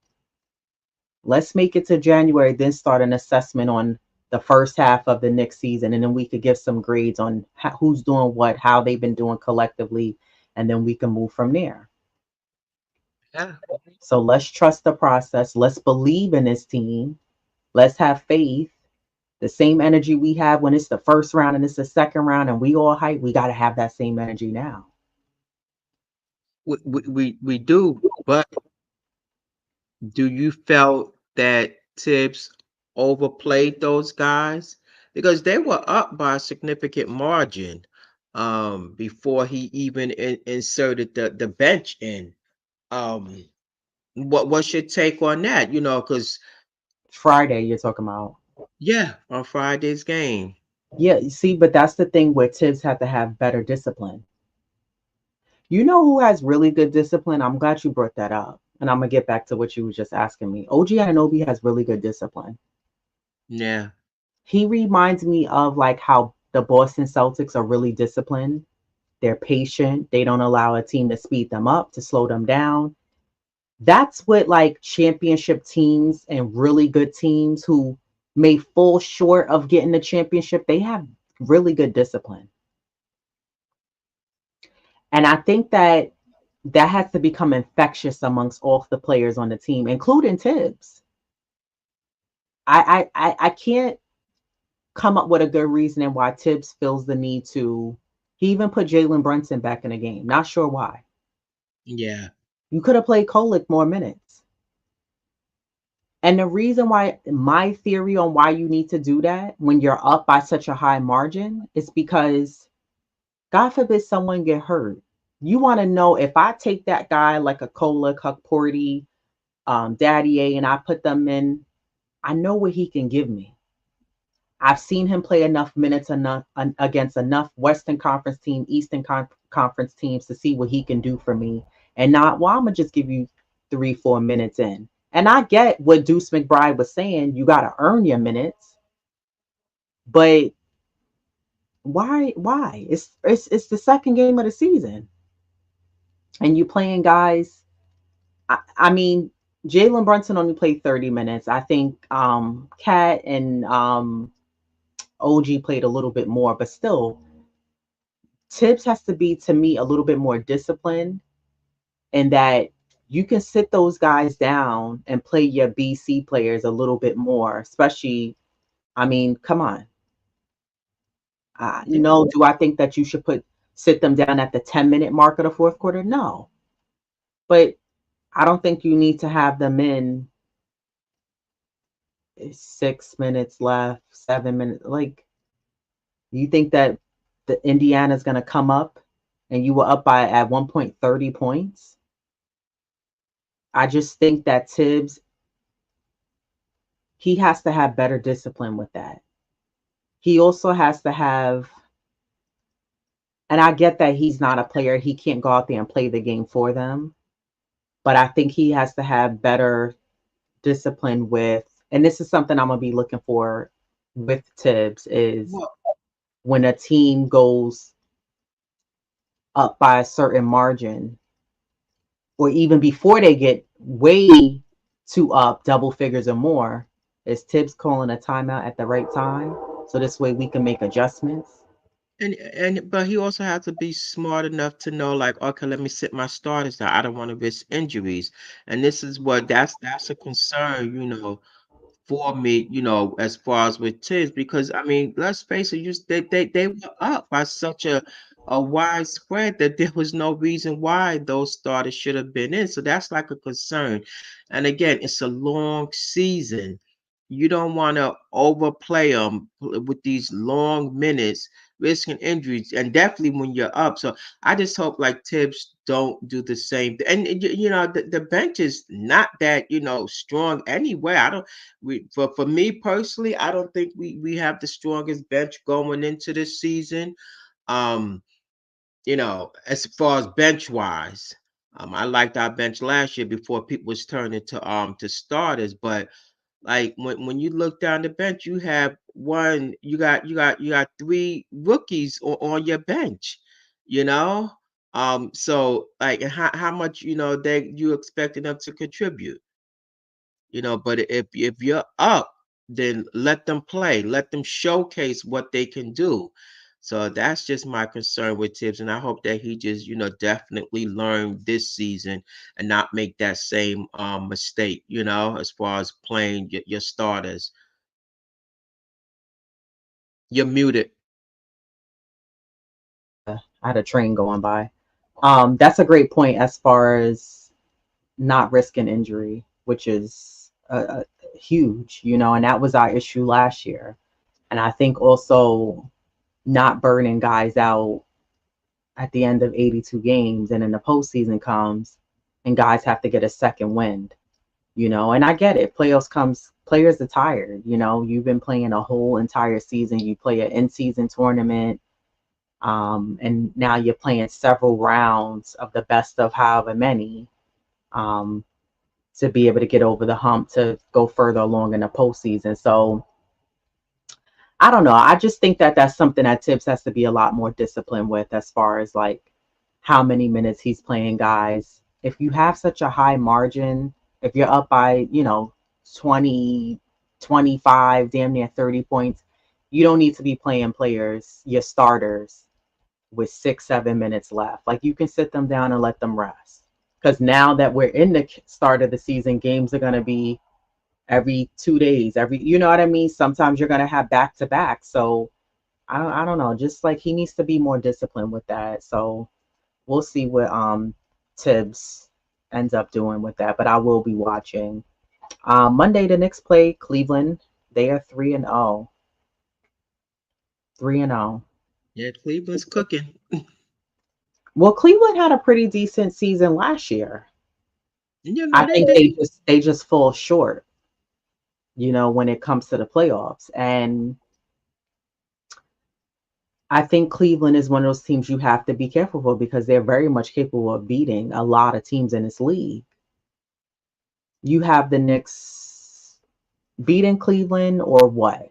Let's make it to January, then start an assessment on the first half of the next season, and then we could give some grades on who's doing what, how they've been doing collectively, and then we can move from there. Yeah. So let's trust the process. Let's believe in this team. Let's have faith. The same energy we have when it's the first round and it's the second round, and we all hype. We got to have that same energy now. We do, but do you felt that Tibbs overplayed those guys? Because they were up by a significant margin before he even inserted the bench in. Um, what's your take on that? Because Friday, you're talking about. yeah, on Friday's game. Yeah, you see, but that's the thing where Tibbs had to have better discipline. You know who has really good discipline? I'm glad you brought that up. And I'm gonna get back to what you were just asking me. OG Ananobi has really good discipline. Yeah. He reminds me of like how the Boston Celtics are really disciplined. They're patient. They don't allow a team to speed them up, to slow them down. That's what like championship teams and really good teams who may fall short of getting the championship, they have really good discipline. And I think that has to become infectious amongst all the players on the team, including Tibbs. I can't come up with a good reasoning why Tibbs feels the need to. He even put Jalen Brunson back in the game. Not sure why. Yeah. You could have played Kolek more minutes. And the reason why, my theory on why you need to do that when you're up by such a high margin is because, God forbid, someone get hurt. You want to know if I take that guy like a Kolek, Huckporty, Daddy A, and I put them in, I know what he can give me. I've seen him play enough minutes against enough Western Conference team, Eastern Conference teams to see what he can do for me. And not, well, I'm gonna just give you 3, 4 minutes in. And I get what Deuce McBride was saying. You got to earn your minutes, but why? Why? It's the second game of the season, and you playing guys. I mean, Jalen Brunson only played 30 minutes. I think Cat and OG played a little bit more, but still, Tibbs has to be, to me, a little bit more disciplined in that you can sit those guys down and play your BC players a little bit more, especially, I mean, come on. Yeah. Do I think that you should sit them down at the 10-minute mark of the fourth quarter? No. But I don't think you need to have them in 6 minutes left, 7 minutes. Like, you think that the Indiana's going to come up and you were up by at one point 30 points? I just think that Tibbs, he has to have better discipline with that. He also has to have, and I get that he's not a player, he can't go out there and play the game for them, but I think he has to have better discipline with, and this is something I'm going to be looking for with Tibbs, is Well, when a team goes up by a certain margin, or even before they get way too up, double figures or more, is Tibbs calling a timeout at the right time? So this way we can make adjustments. And but he also has to be smart enough to know, like, okay, let me sit my starters down. I don't want to risk injuries. And this is what that's a concern, for me, as far as with Tibbs, because I mean, let's face it, they were up by such a wide spread that there was no reason why those starters should have been in. So that's like a concern. And again, it's a long season. You don't want to overplay them with these long minutes, risking injuries, and definitely when you're up. So I just hope like Tibbs don't do the same. And the bench is not that strong anyway. I don't we for me personally, I don't think we have the strongest bench going into this season. Um, as far as bench wise, I liked our bench last year before people was turning to starters. But like when you look down the bench, you got three rookies on your bench, you know. So like how much they you expecting them to contribute? But if you're up, then let them play, let them showcase what they can do. So that's just my concern with Tibbs, and I hope that he just definitely learn this season and not make that same mistake, as far as playing your starters. You're muted. I had a train going by. That's a great point as far as not risking injury, which is huge, and that was our issue last year. And I think also not burning guys out at the end of 82 games and then the postseason comes and guys have to get a second wind, and I get it. Playoffs comes, players are tired, you've been playing a whole entire season. You play an in-season tournament, and now you're playing several rounds of the best of however many, um, to be able to get over the hump to go further along in the postseason. So I don't know. I just think that that's something that Tibbs has to be a lot more disciplined with as far as like how many minutes he's playing guys. If you have such a high margin, if you're up by, 20, 25, damn near 30 points, you don't need to be playing players, your starters, with 6, 7 minutes left. Like you can sit them down and let them rest. Because now that we're in the start of the season, games are going to be every 2 days, you know what I mean? Sometimes you're going to have back to back. So I don't know. Just like he needs to be more disciplined with that. So we'll see what Tibbs ends up doing with that. But I will be watching. Monday, the Knicks play Cleveland. They are 3-0. 3-0. Yeah, Cleveland's cooking. Well, Cleveland had a pretty decent season last year. I They think they they just fall short, when it comes to the playoffs. And I think Cleveland is one of those teams you have to be careful for because they're very much capable of beating a lot of teams in this league. You have the Knicks beating Cleveland or what?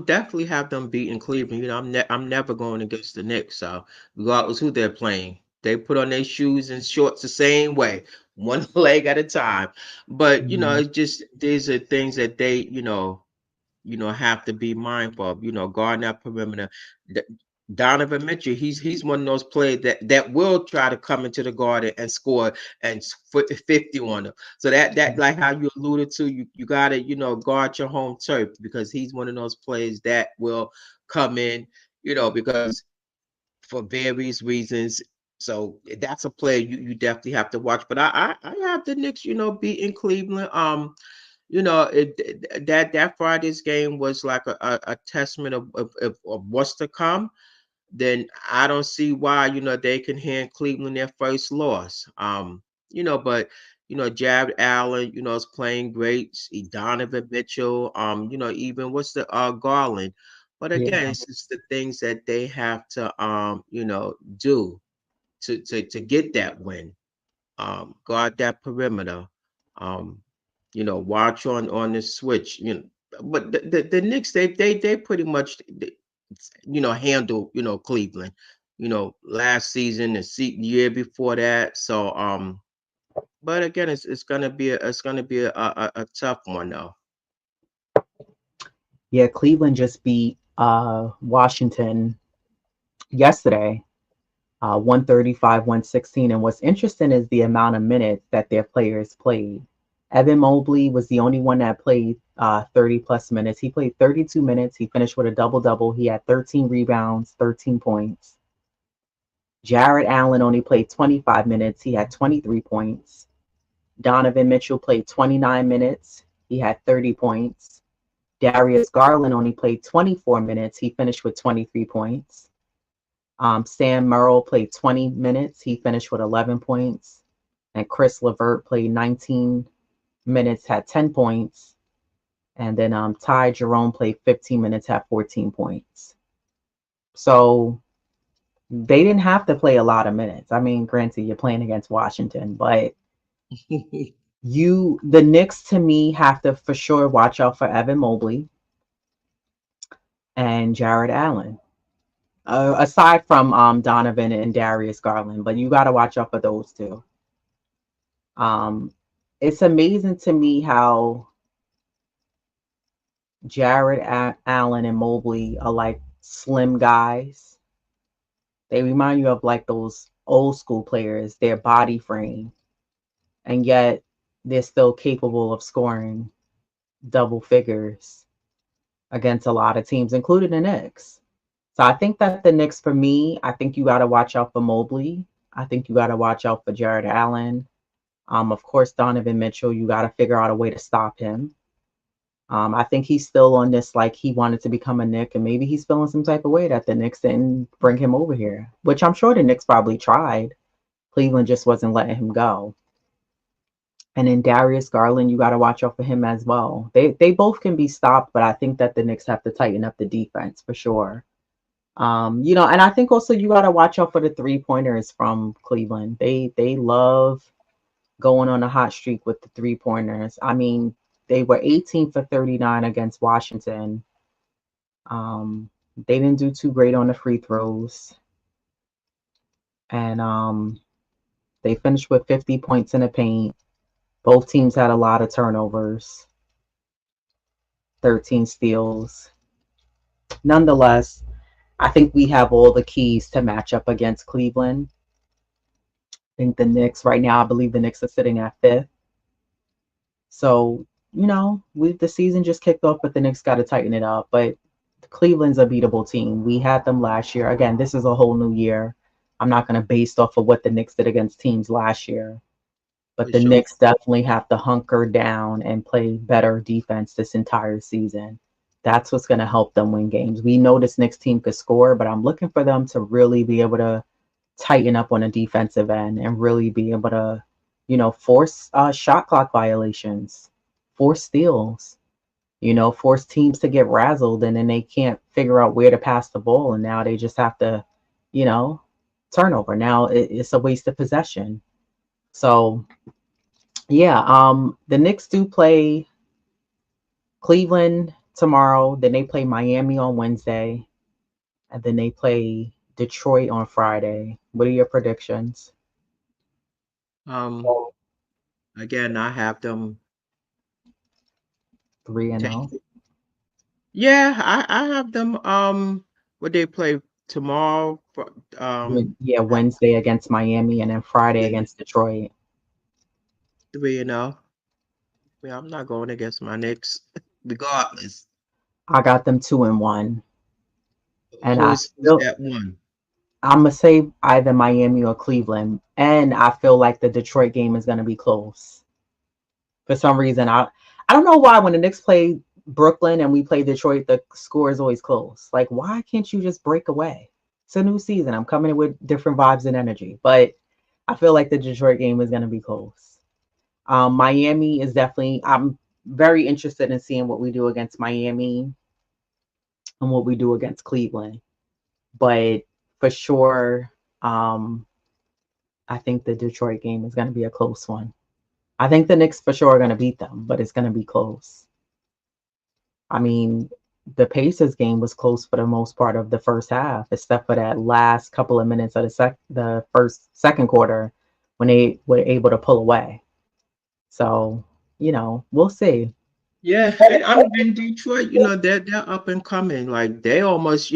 definitely have them beating Cleveland. I'm never going against the Knicks. So regardless who they're playing, they put on their shoes and shorts the same way, one leg at a time. But Mhm. it's just these are things that they have to be mindful of, guarding that perimeter. D- Donovan Mitchell, he's one of those players that will try to come into the garden and score and put 50 on them. So that like how you alluded to, you gotta, guard your home turf because he's one of those players that will come in, because for various reasons. So that's a player you definitely have to watch. But I have the Knicks, beating Cleveland. That Friday's game was like a testament of what's to come. Then I don't see why they can hand Cleveland their first loss. But Jared Allen, is playing great. Donovan Mitchell, even what's the Garland. But again, Yeah. it's just the things that they have to do to get that win, guard that perimeter, um, watch on the switch, But the Knicks, they pretty much, handle, Cleveland, last season, the year before that. So, but again, it's gonna be a tough one though. Yeah, Cleveland just beat Washington yesterday, 135, 116. And what's interesting is the amount of minutes that their players played. Evan Mobley was the only one that played 30 plus minutes. He played 32 minutes. He finished with a double double. He had 13 rebounds, 13 points. Jared Allen only played 25 minutes. He had 23 points. Donovan Mitchell played 29 minutes. He had 30 points. Darius Garland only played 24 minutes. He finished with 23 points. Sam Merrill played 20 minutes. He finished with 11 points. And Chris Levert played 19 minutes, had 10 points. And then Ty Jerome played 15 minutes, had 14 points. So they didn't have to play a lot of minutes. I mean, granted, you're playing against Washington, but the Knicks to me have to for sure watch out for Evan Mobley and Jared Allen. Aside from Donovan and Darius Garland, but you got to watch out for those two. Um, it's amazing to me how Jared Allen and Mobley are like slim guys. They remind you of like those old school players, their body frame, and yet they're still capable of scoring double figures against a lot of teams, including the Knicks. So I think that the Knicks, for me, I think you got to watch out for Mobley. I think you got to watch out for Jared Allen. Of course, Donovan Mitchell, you got to figure out a way to stop him. I think he's still on this, like he wanted to become a Knick, and maybe he's feeling some type of way that the Knicks didn't bring him over here, which I'm sure the Knicks probably tried. Cleveland just wasn't letting him go. And then Darius Garland, you got to watch out for him as well. They both can be stopped, but I think that the Knicks have to tighten up the defense for sure. And I think also you got to watch out for the 3 pointers from Cleveland. They love going on a hot streak with the 3 pointers. I mean, they were 18 for 39 against Washington. They didn't do too great on the free throws, and they finished with 50 points in the paint. Both teams had a lot of turnovers, 13 steals. Nonetheless, I think we have all the keys to match up against Cleveland. I think the Knicks right now, I believe the Knicks are sitting at fifth. So, the season just kicked off, but the Knicks got to tighten it up. But Cleveland's a beatable team. We had them last year. Again, this is a whole new year. I'm not going to base off of what the Knicks did against teams last year. But For the sure. Knicks definitely have to hunker down and play better defense this entire season. That's what's going to help them win games. We know this Knicks team could score, but I'm looking for them to really be able to tighten up on a defensive end and really be able to, force shot clock violations, force steals, force teams to get razzled and then they can't figure out where to pass the ball. And now they just have to, you know, turnover. Now it's a waste of possession. So, yeah, the Knicks do play Cleveland tomorrow. Then they play Miami on Wednesday. And then they play Detroit on Friday. What are your predictions? Um, Again, I have them 3-0. take. Yeah, I have them. What they play tomorrow? Yeah, uh, Wednesday against Miami and then Friday yeah, against Detroit. 3-0. Yeah, I'm not going against my Knicks, regardless. I got them 2-1. And Who's that one? I'm gonna say either Miami or Cleveland. And I feel like the Detroit game is gonna be close. For some reason, I don't know why when the Knicks play Brooklyn and we play Detroit, the score is always close. Like, why can't you just break away? It's a new season. I'm coming in with different vibes and energy, but I feel like the Detroit game is gonna be close. Miami is definitely. I'm very interested in seeing what we do against Miami and what we do against Cleveland. But for sure, um, I think the Detroit game is going to be a close one. I think the Knicks for sure are going to beat them, but it's going to be close. I mean, the Pacers game was close for the most part of the first half, except for that last couple of minutes of the second quarter when they were able to pull away. So, we'll see. Yeah, and I mean in Detroit, they're up and coming. Like they almost,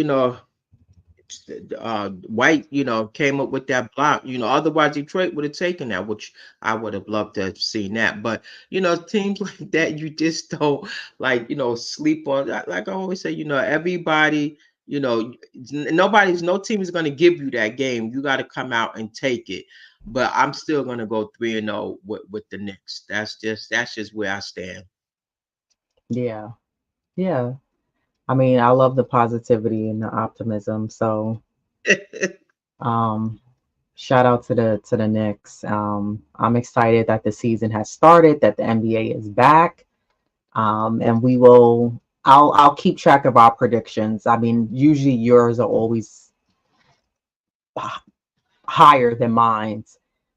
White, came up with that block. Otherwise Detroit would have taken that, which I would have loved to have seen that. But teams like that, you just don't like, sleep on. Like I always say, everybody, nobody's, no team is going to give you that game. You got to come out and take it. But I'm still going to go 3-0 with the Knicks. That's just where I stand. Yeah. Yeah. I mean, I love the positivity and the optimism. So, um, shout out to the Knicks. I'm excited that the season has started, that the NBA is back. And we will. I'll keep track of our predictions. I mean, usually yours are always higher than mine.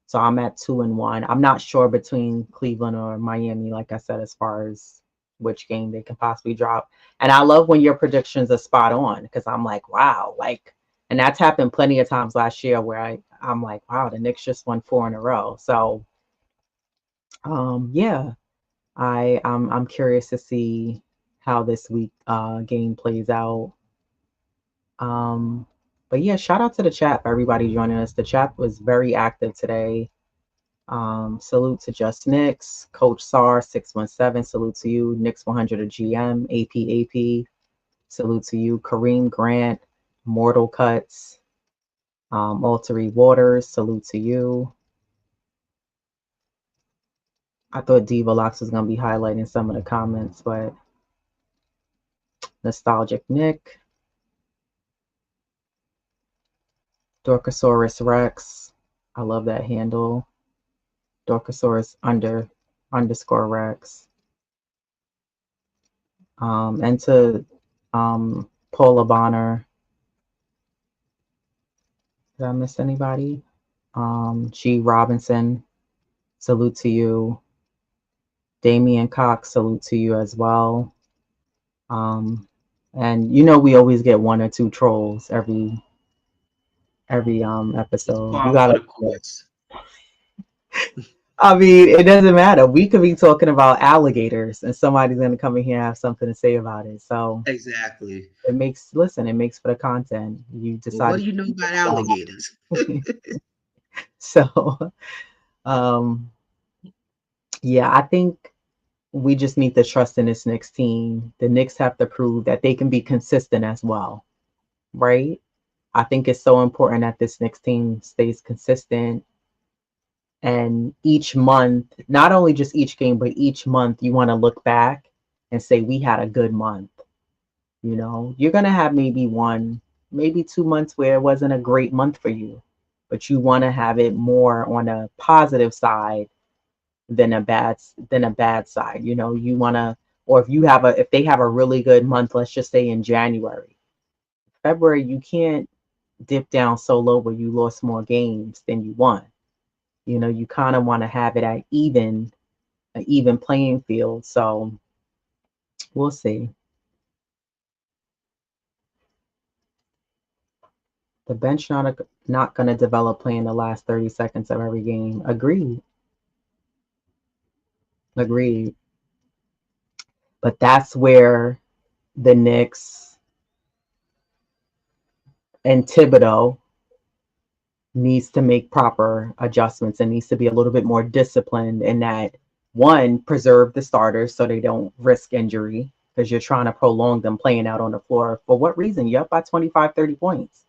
So I'm at 2-1. I'm not sure between Cleveland or Miami, like I said, as far as which game they can possibly drop. And I love when your predictions are spot on because I'm like, wow, like, and that's happened plenty of times last year where I'm like, wow, the Knicks just won 4 in a row. So yeah, I'm curious to see how this week game plays out. Um, but yeah, shout out to the chat for everybody joining us. The chat was very active today. Salute to Just Knicks, Coach SAR 617. Salute to you, Knicks 100 of GM, AP. Salute to you, Kareem Grant, Mortal Cuts, Altery Waters. Salute to you. I thought Diva Locks was gonna be highlighting some of the comments, but Nostalgic Nick, Dorkosaurus Rex. I love that handle. Dorkosaurus underscore Rex. And to Paula Bonner. Did I miss anybody? G Robinson, salute to you. Damian Cox, salute to you as well. And we always get one or two trolls every It's episode. You par for gotta. the course. I mean, it doesn't matter. We could be talking about alligators, and somebody's gonna come in here and have something to say about it. So Exactly. it makes for the content. You Well, what decide do to you know keep about it. alligators? So, um, yeah, I think we just need to trust in this Knicks team. The Knicks have to prove that they can be consistent as well, right? I think it's so important that this Knicks team stays consistent. And each month, not only just each game, but each month, you want to look back and say, we had a good month. You're going to have maybe 2 months where it wasn't a great month for you, but you want to have it more on a positive side than a bad side. You want to, or if they have a really good month, let's just say in January, February, you can't dip down so low where you lost more games than you won. You kind of want to have it at an even playing field. So we'll see. The bench not going to develop playing the last 30 seconds of every game. Agreed. But that's where the Knicks and Thibodeau needs to make proper adjustments and needs to be a little bit more disciplined in that, one, preserve the starters so they don't risk injury because you're trying to prolong them playing out on the floor. For what reason? You're up by 25, 30 points.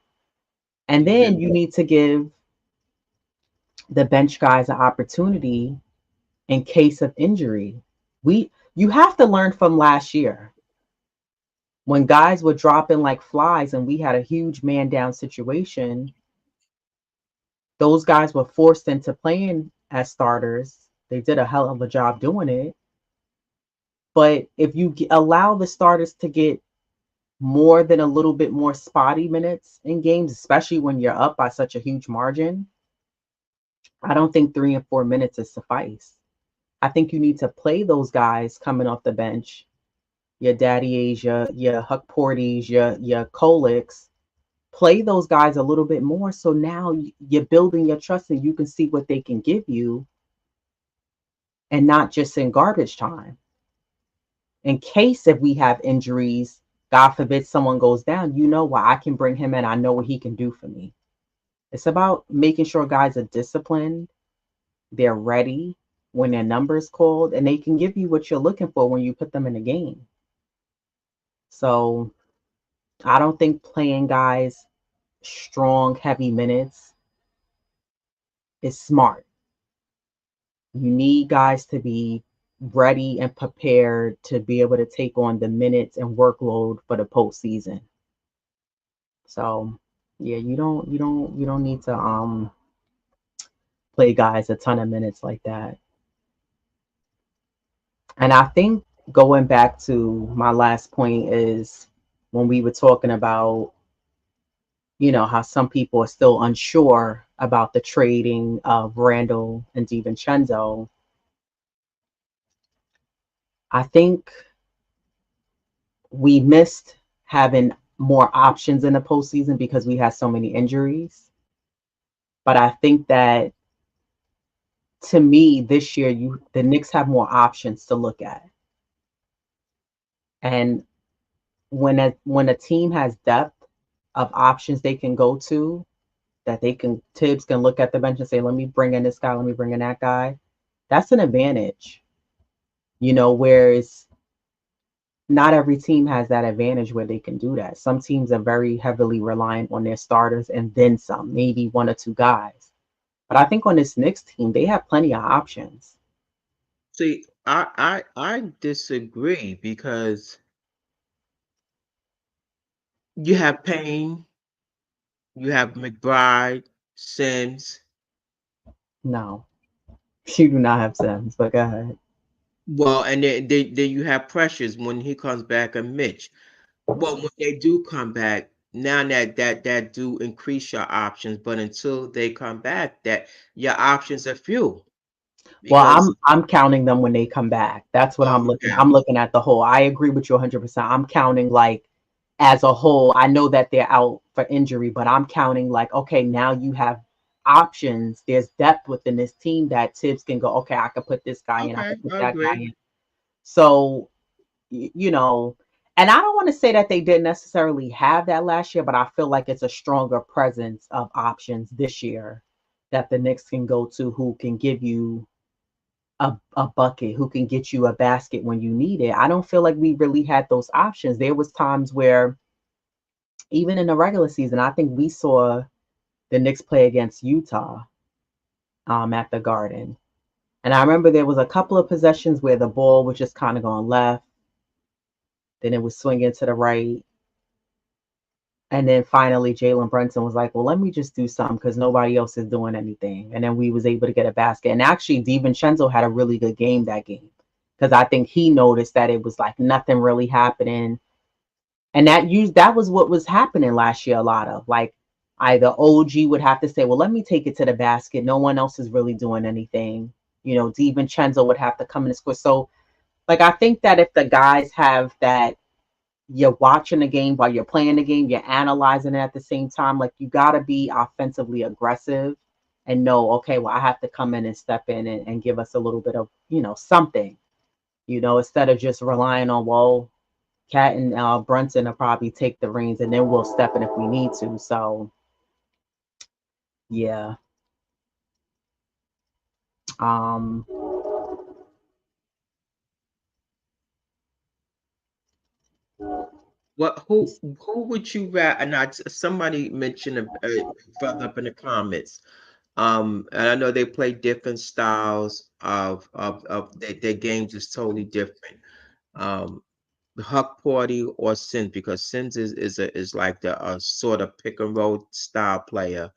And then you need to give the bench guys an opportunity in case of injury. You have to learn from last year when guys were dropping like flies and we had a huge man down situation. Those guys were forced into playing as starters. They did a hell of a job doing it. But if you allow the starters to get more than a little bit more spotty minutes in games, especially when you're up by such a huge margin, I don't think 3 and 4 minutes is suffice. I think you need to play those guys coming off the bench, your Daddy Asia, your Huck Porties, your Kolix. Play those guys a little bit more so now you're building your trust and you can see what they can give you and not just in garbage time. in case if we have injuries, God forbid someone goes down, you know what, I can bring him in. I know what he can do for me. It's about making sure guys are disciplined, they're ready when their number is called, and they can give you what you're looking for when you put them in the game. So I don't think playing guys strong, heavy minutes is smart. You need guys to be ready and prepared to be able to take on the minutes and workload for the postseason. So yeah, you don't need to play guys a ton of minutes like that. And I think going back to my last point is when we were talking about, how some people are still unsure about the trading of Randall and DiVincenzo. I think we missed having more options in the postseason because we had so many injuries. But I think that to me this year, the Knicks have more options to look at. And when a team has depth of options they can go to, that Tibbs can look at the bench and say, let me bring in this guy, let me bring in that guy. That's an advantage, whereas not every team has that advantage where they can do that. Some teams are very heavily reliant on their starters and then some, maybe one or two guys. But I think on this Knicks team, they have plenty of options. See, I disagree because you have Payne, you have McBride, Sims. No, you do not have Sims, but go ahead. Well, and then you have Precious when he comes back, and Mitch. Well, when they do come back, now that do increase your options, but until they come back, that your options are few Well, because I'm counting them when they come back. That's what I'm looking. okay, I'm looking at the whole. I agree with you 100%. I'm counting like as a whole. I know that they're out for injury, but I'm counting like, okay, now you have options. There's depth within this team that Tibbs can go, okay, I could put this guy in, I okay, could put I that guy agree. in. So, you know, and I don't want to say that they didn't necessarily have that last year, but I feel like it's a stronger presence of options this year that the Knicks can go to who can give you a bucket, who can get you a basket when you need it. I don't feel like we really had those options. There was times where even in the regular season, I think we saw the Knicks play against Utah at the Garden. And I remember there was a couple of possessions where the ball was just kind of going left, then it was swinging to the right. And then finally Jalen Brunson was like, well, let me just do something because nobody else is doing anything. And then we was able to get a basket. And actually DiVincenzo had a really good game that game because I think he noticed that it was like nothing really happening. And that was what was happening last year a lot of. Like either OG would have to say, well, let me take it to the basket. No one else is really doing anything. DiVincenzo would have to come in and score. So like I think that if the guys have that, you're watching the game while you're playing the game, you're analyzing it at the same time. Like you got to be offensively aggressive and know, okay, well, I have to come in and step in and give us a little bit of, something, instead of just relying on, well, Cat and Brunson will probably take the reins and then we'll step in if we need to. So, yeah. Um, What who would you rather? And somebody mentioned further up in the comments. And I know they play different styles of their games is totally different. Um, Huck Porty or Sims because Sims is like the sort of pick and roll style player,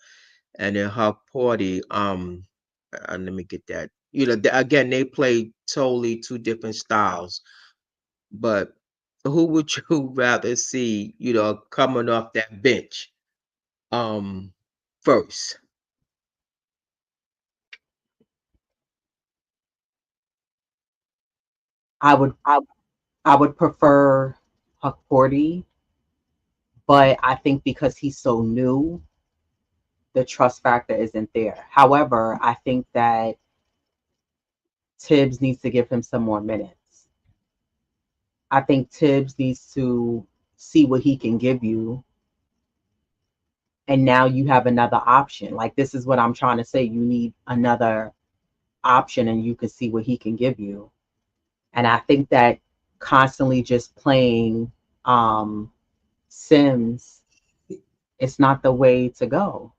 and then Huck Porty, let me get that. Again, they play totally two different styles. But who would you rather see, coming off that bench, um, first? I would I would prefer Huck Porty, but I think because he's so new, the trust factor isn't there. However, I think that Tibbs needs to give him some more minutes. I think Tibbs needs to see what he can give you, and now you have another option. Like, this is what I'm trying to say. You need another option, and you can see what he can give you. And I think that constantly just playing Sims, it's not the way to go.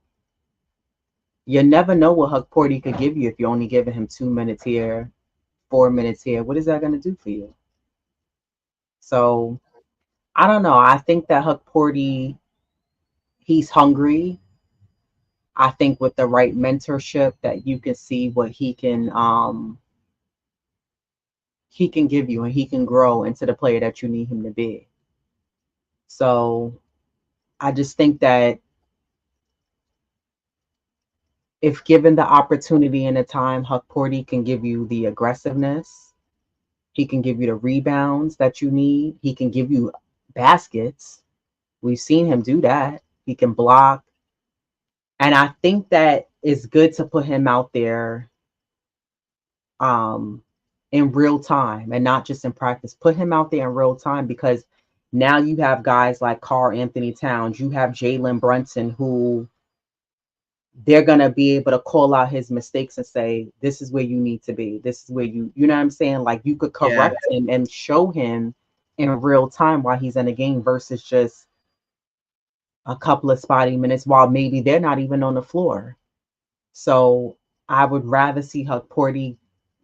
You never know what Huck Porty could give you if you're only giving him 2 minutes here, 4 minutes here. What is that going to do for you? So I don't know. I think that Huck Porty, he's hungry. I think with the right mentorship, that you can see what he can give you, and he can grow into the player that you need him to be. So I just think that if given the opportunity and the time, Huck Porty can give you the aggressiveness. He can give you the rebounds that you need. He can give you baskets. We've seen him do that. He can block. And I think that it's good to put him out there um, in real time and not just in practice. Put him out there in real time, because now you have guys like Karl Anthony Towns. You have Jalen Brunson, who they're going to be able to call out his mistakes and say, this is where you need to be. This is where you know what I'm saying? Like, you could Yeah. correct him and show him in real time while he's in a game, versus just a couple of spotty minutes while maybe they're not even on the floor. So I would rather see Huck Porty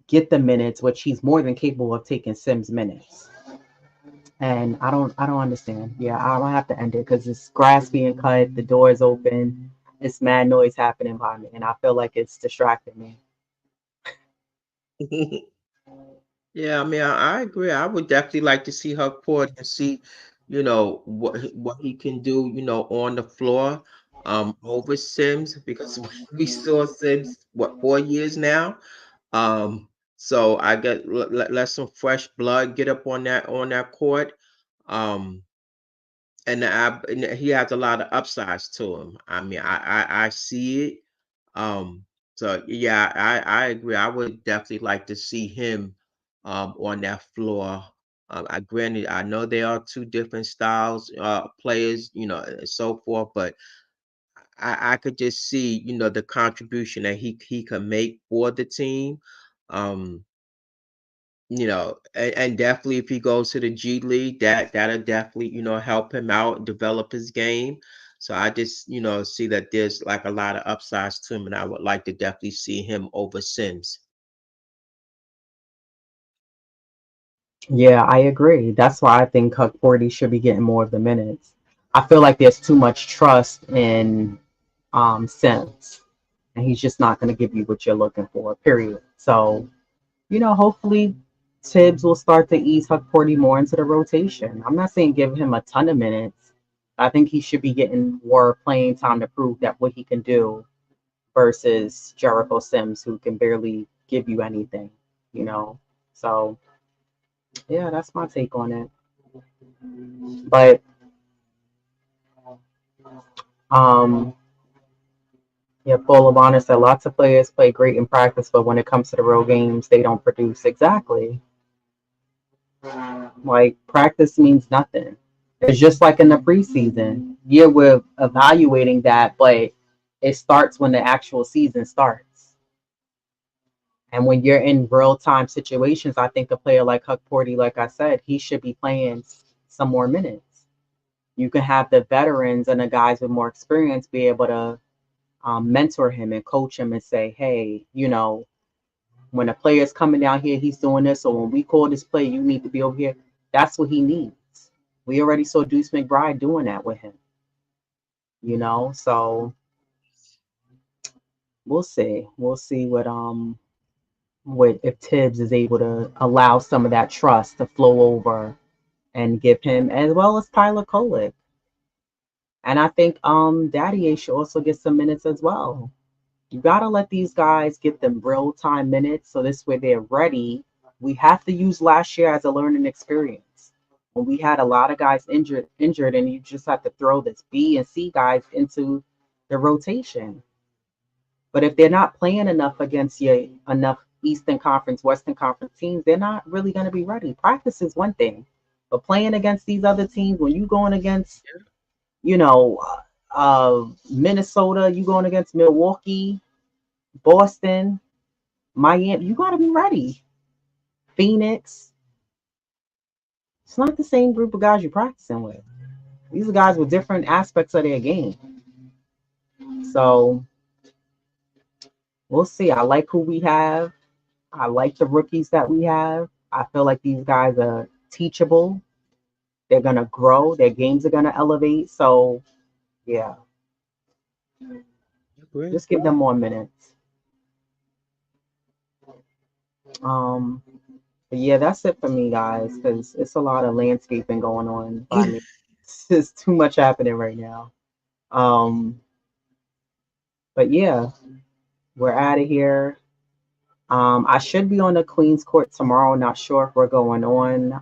get the minutes, which he's more than capable of taking Sims minutes. And I don't understand. Yeah, I don't have to end it because it's grass being cut, the door is open, it's mad noise happening by me, and I feel like it's distracting me. Yeah, I mean, I agree. I would definitely like to see Huck Ford and see, what he can do, on the floor, over Sims because we saw Sims what 4 years now. Um, so I get let some fresh blood get up on that court. Um, and he has a lot of upsides to him. I mean, I see it. So yeah, I agree. I would definitely like to see him on that floor. I granted, I know they are two different styles, players, and so forth, but I could just see, the contribution that he can make for the team. Um, and definitely if he goes to the G League, that'll definitely, help him out and develop his game. So I just, see that there's like a lot of upsides to him, and I would like to definitely see him over Sims. Yeah, I agree. That's why I think Huck Porty should be getting more of the minutes. I feel like there's too much trust in Sims, and he's just not going to give you what you're looking for, period. So, hopefully Tibbs will start to ease Huck Porty more into the rotation. I'm not saying give him a ton of minutes. I think he should be getting more playing time to prove that what he can do, versus Jericho Sims, who can barely give you anything, you know. So yeah, that's my take on it. But um yeah, Paul Lavana said lots of players play great in practice, but when it comes to the real games, they don't produce. Exactly. Like, practice means nothing. It's just like in the preseason. Yeah, we're evaluating that, but it starts when the actual season starts. And when you're in real time situations, I think a player like Huck Porty, like I said, he should be playing some more minutes. You can have the veterans and the guys with more experience be able to mentor him and coach him and say, hey, when a player's coming down here, he's doing this. So when we call this play, you need to be over here. That's what he needs. We already saw Deuce McBride doing that with him. So we'll see. We'll see what if Tibbs is able to allow some of that trust to flow over and give him, as well as Tyler Kolek. And I think Daddy A should also get some minutes as well. You gotta let these guys get them real time minutes so this way they're ready. We have to use last year as a learning experience. When we had a lot of guys injured, and you just have to throw this B and C guys into the rotation. But if they're not playing enough against you, enough Eastern Conference, Western Conference teams, they're not really going to be ready. Practice is one thing. But playing against these other teams, when you going against, Yeah. you know, Minnesota, you going against Milwaukee, Boston, Miami, you got to be ready. Phoenix, it's not the same group of guys you're practicing with. These are guys with different aspects of their game. So we'll see. I like who we have. I like the rookies that we have. I feel like these guys are teachable. They're gonna grow. Their games are gonna elevate. So yeah, Agree. just give them more minutes. Um, but yeah, that's it for me, guys, because it's a lot of landscaping going on by me. It's just too much happening right now. Um, but yeah, we're out of here. I should be on the Queen's Court tomorrow. Not sure if we're going on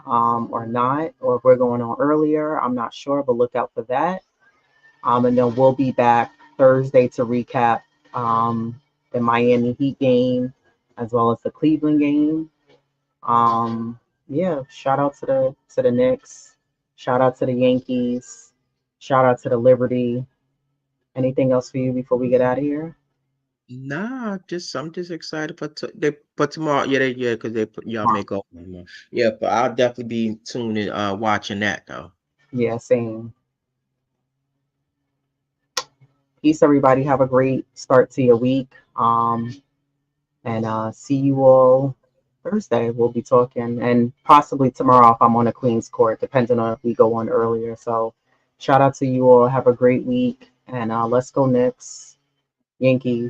or not, or if we're going on earlier. I'm not sure, but look out for that. And then we'll be back Thursday to recap the Miami Heat game as well as the Cleveland game. Um, yeah, shout out to the Knicks. Shout out to the Yankees. Shout out to the Liberty. Anything else for you before we get out of here? Nah, just I'm just excited for tomorrow. Yeah, because they put y'all Tomorrow. make up. Yeah, but I'll definitely be tuning watching that though. Yeah, same. Peace, everybody. Have a great start to your week. And see you all Thursday. We'll be talking, and possibly tomorrow if I'm on a Queen's Court, depending on if we go on earlier. So, shout out to you all. Have a great week, and let's go Knicks, Yankees.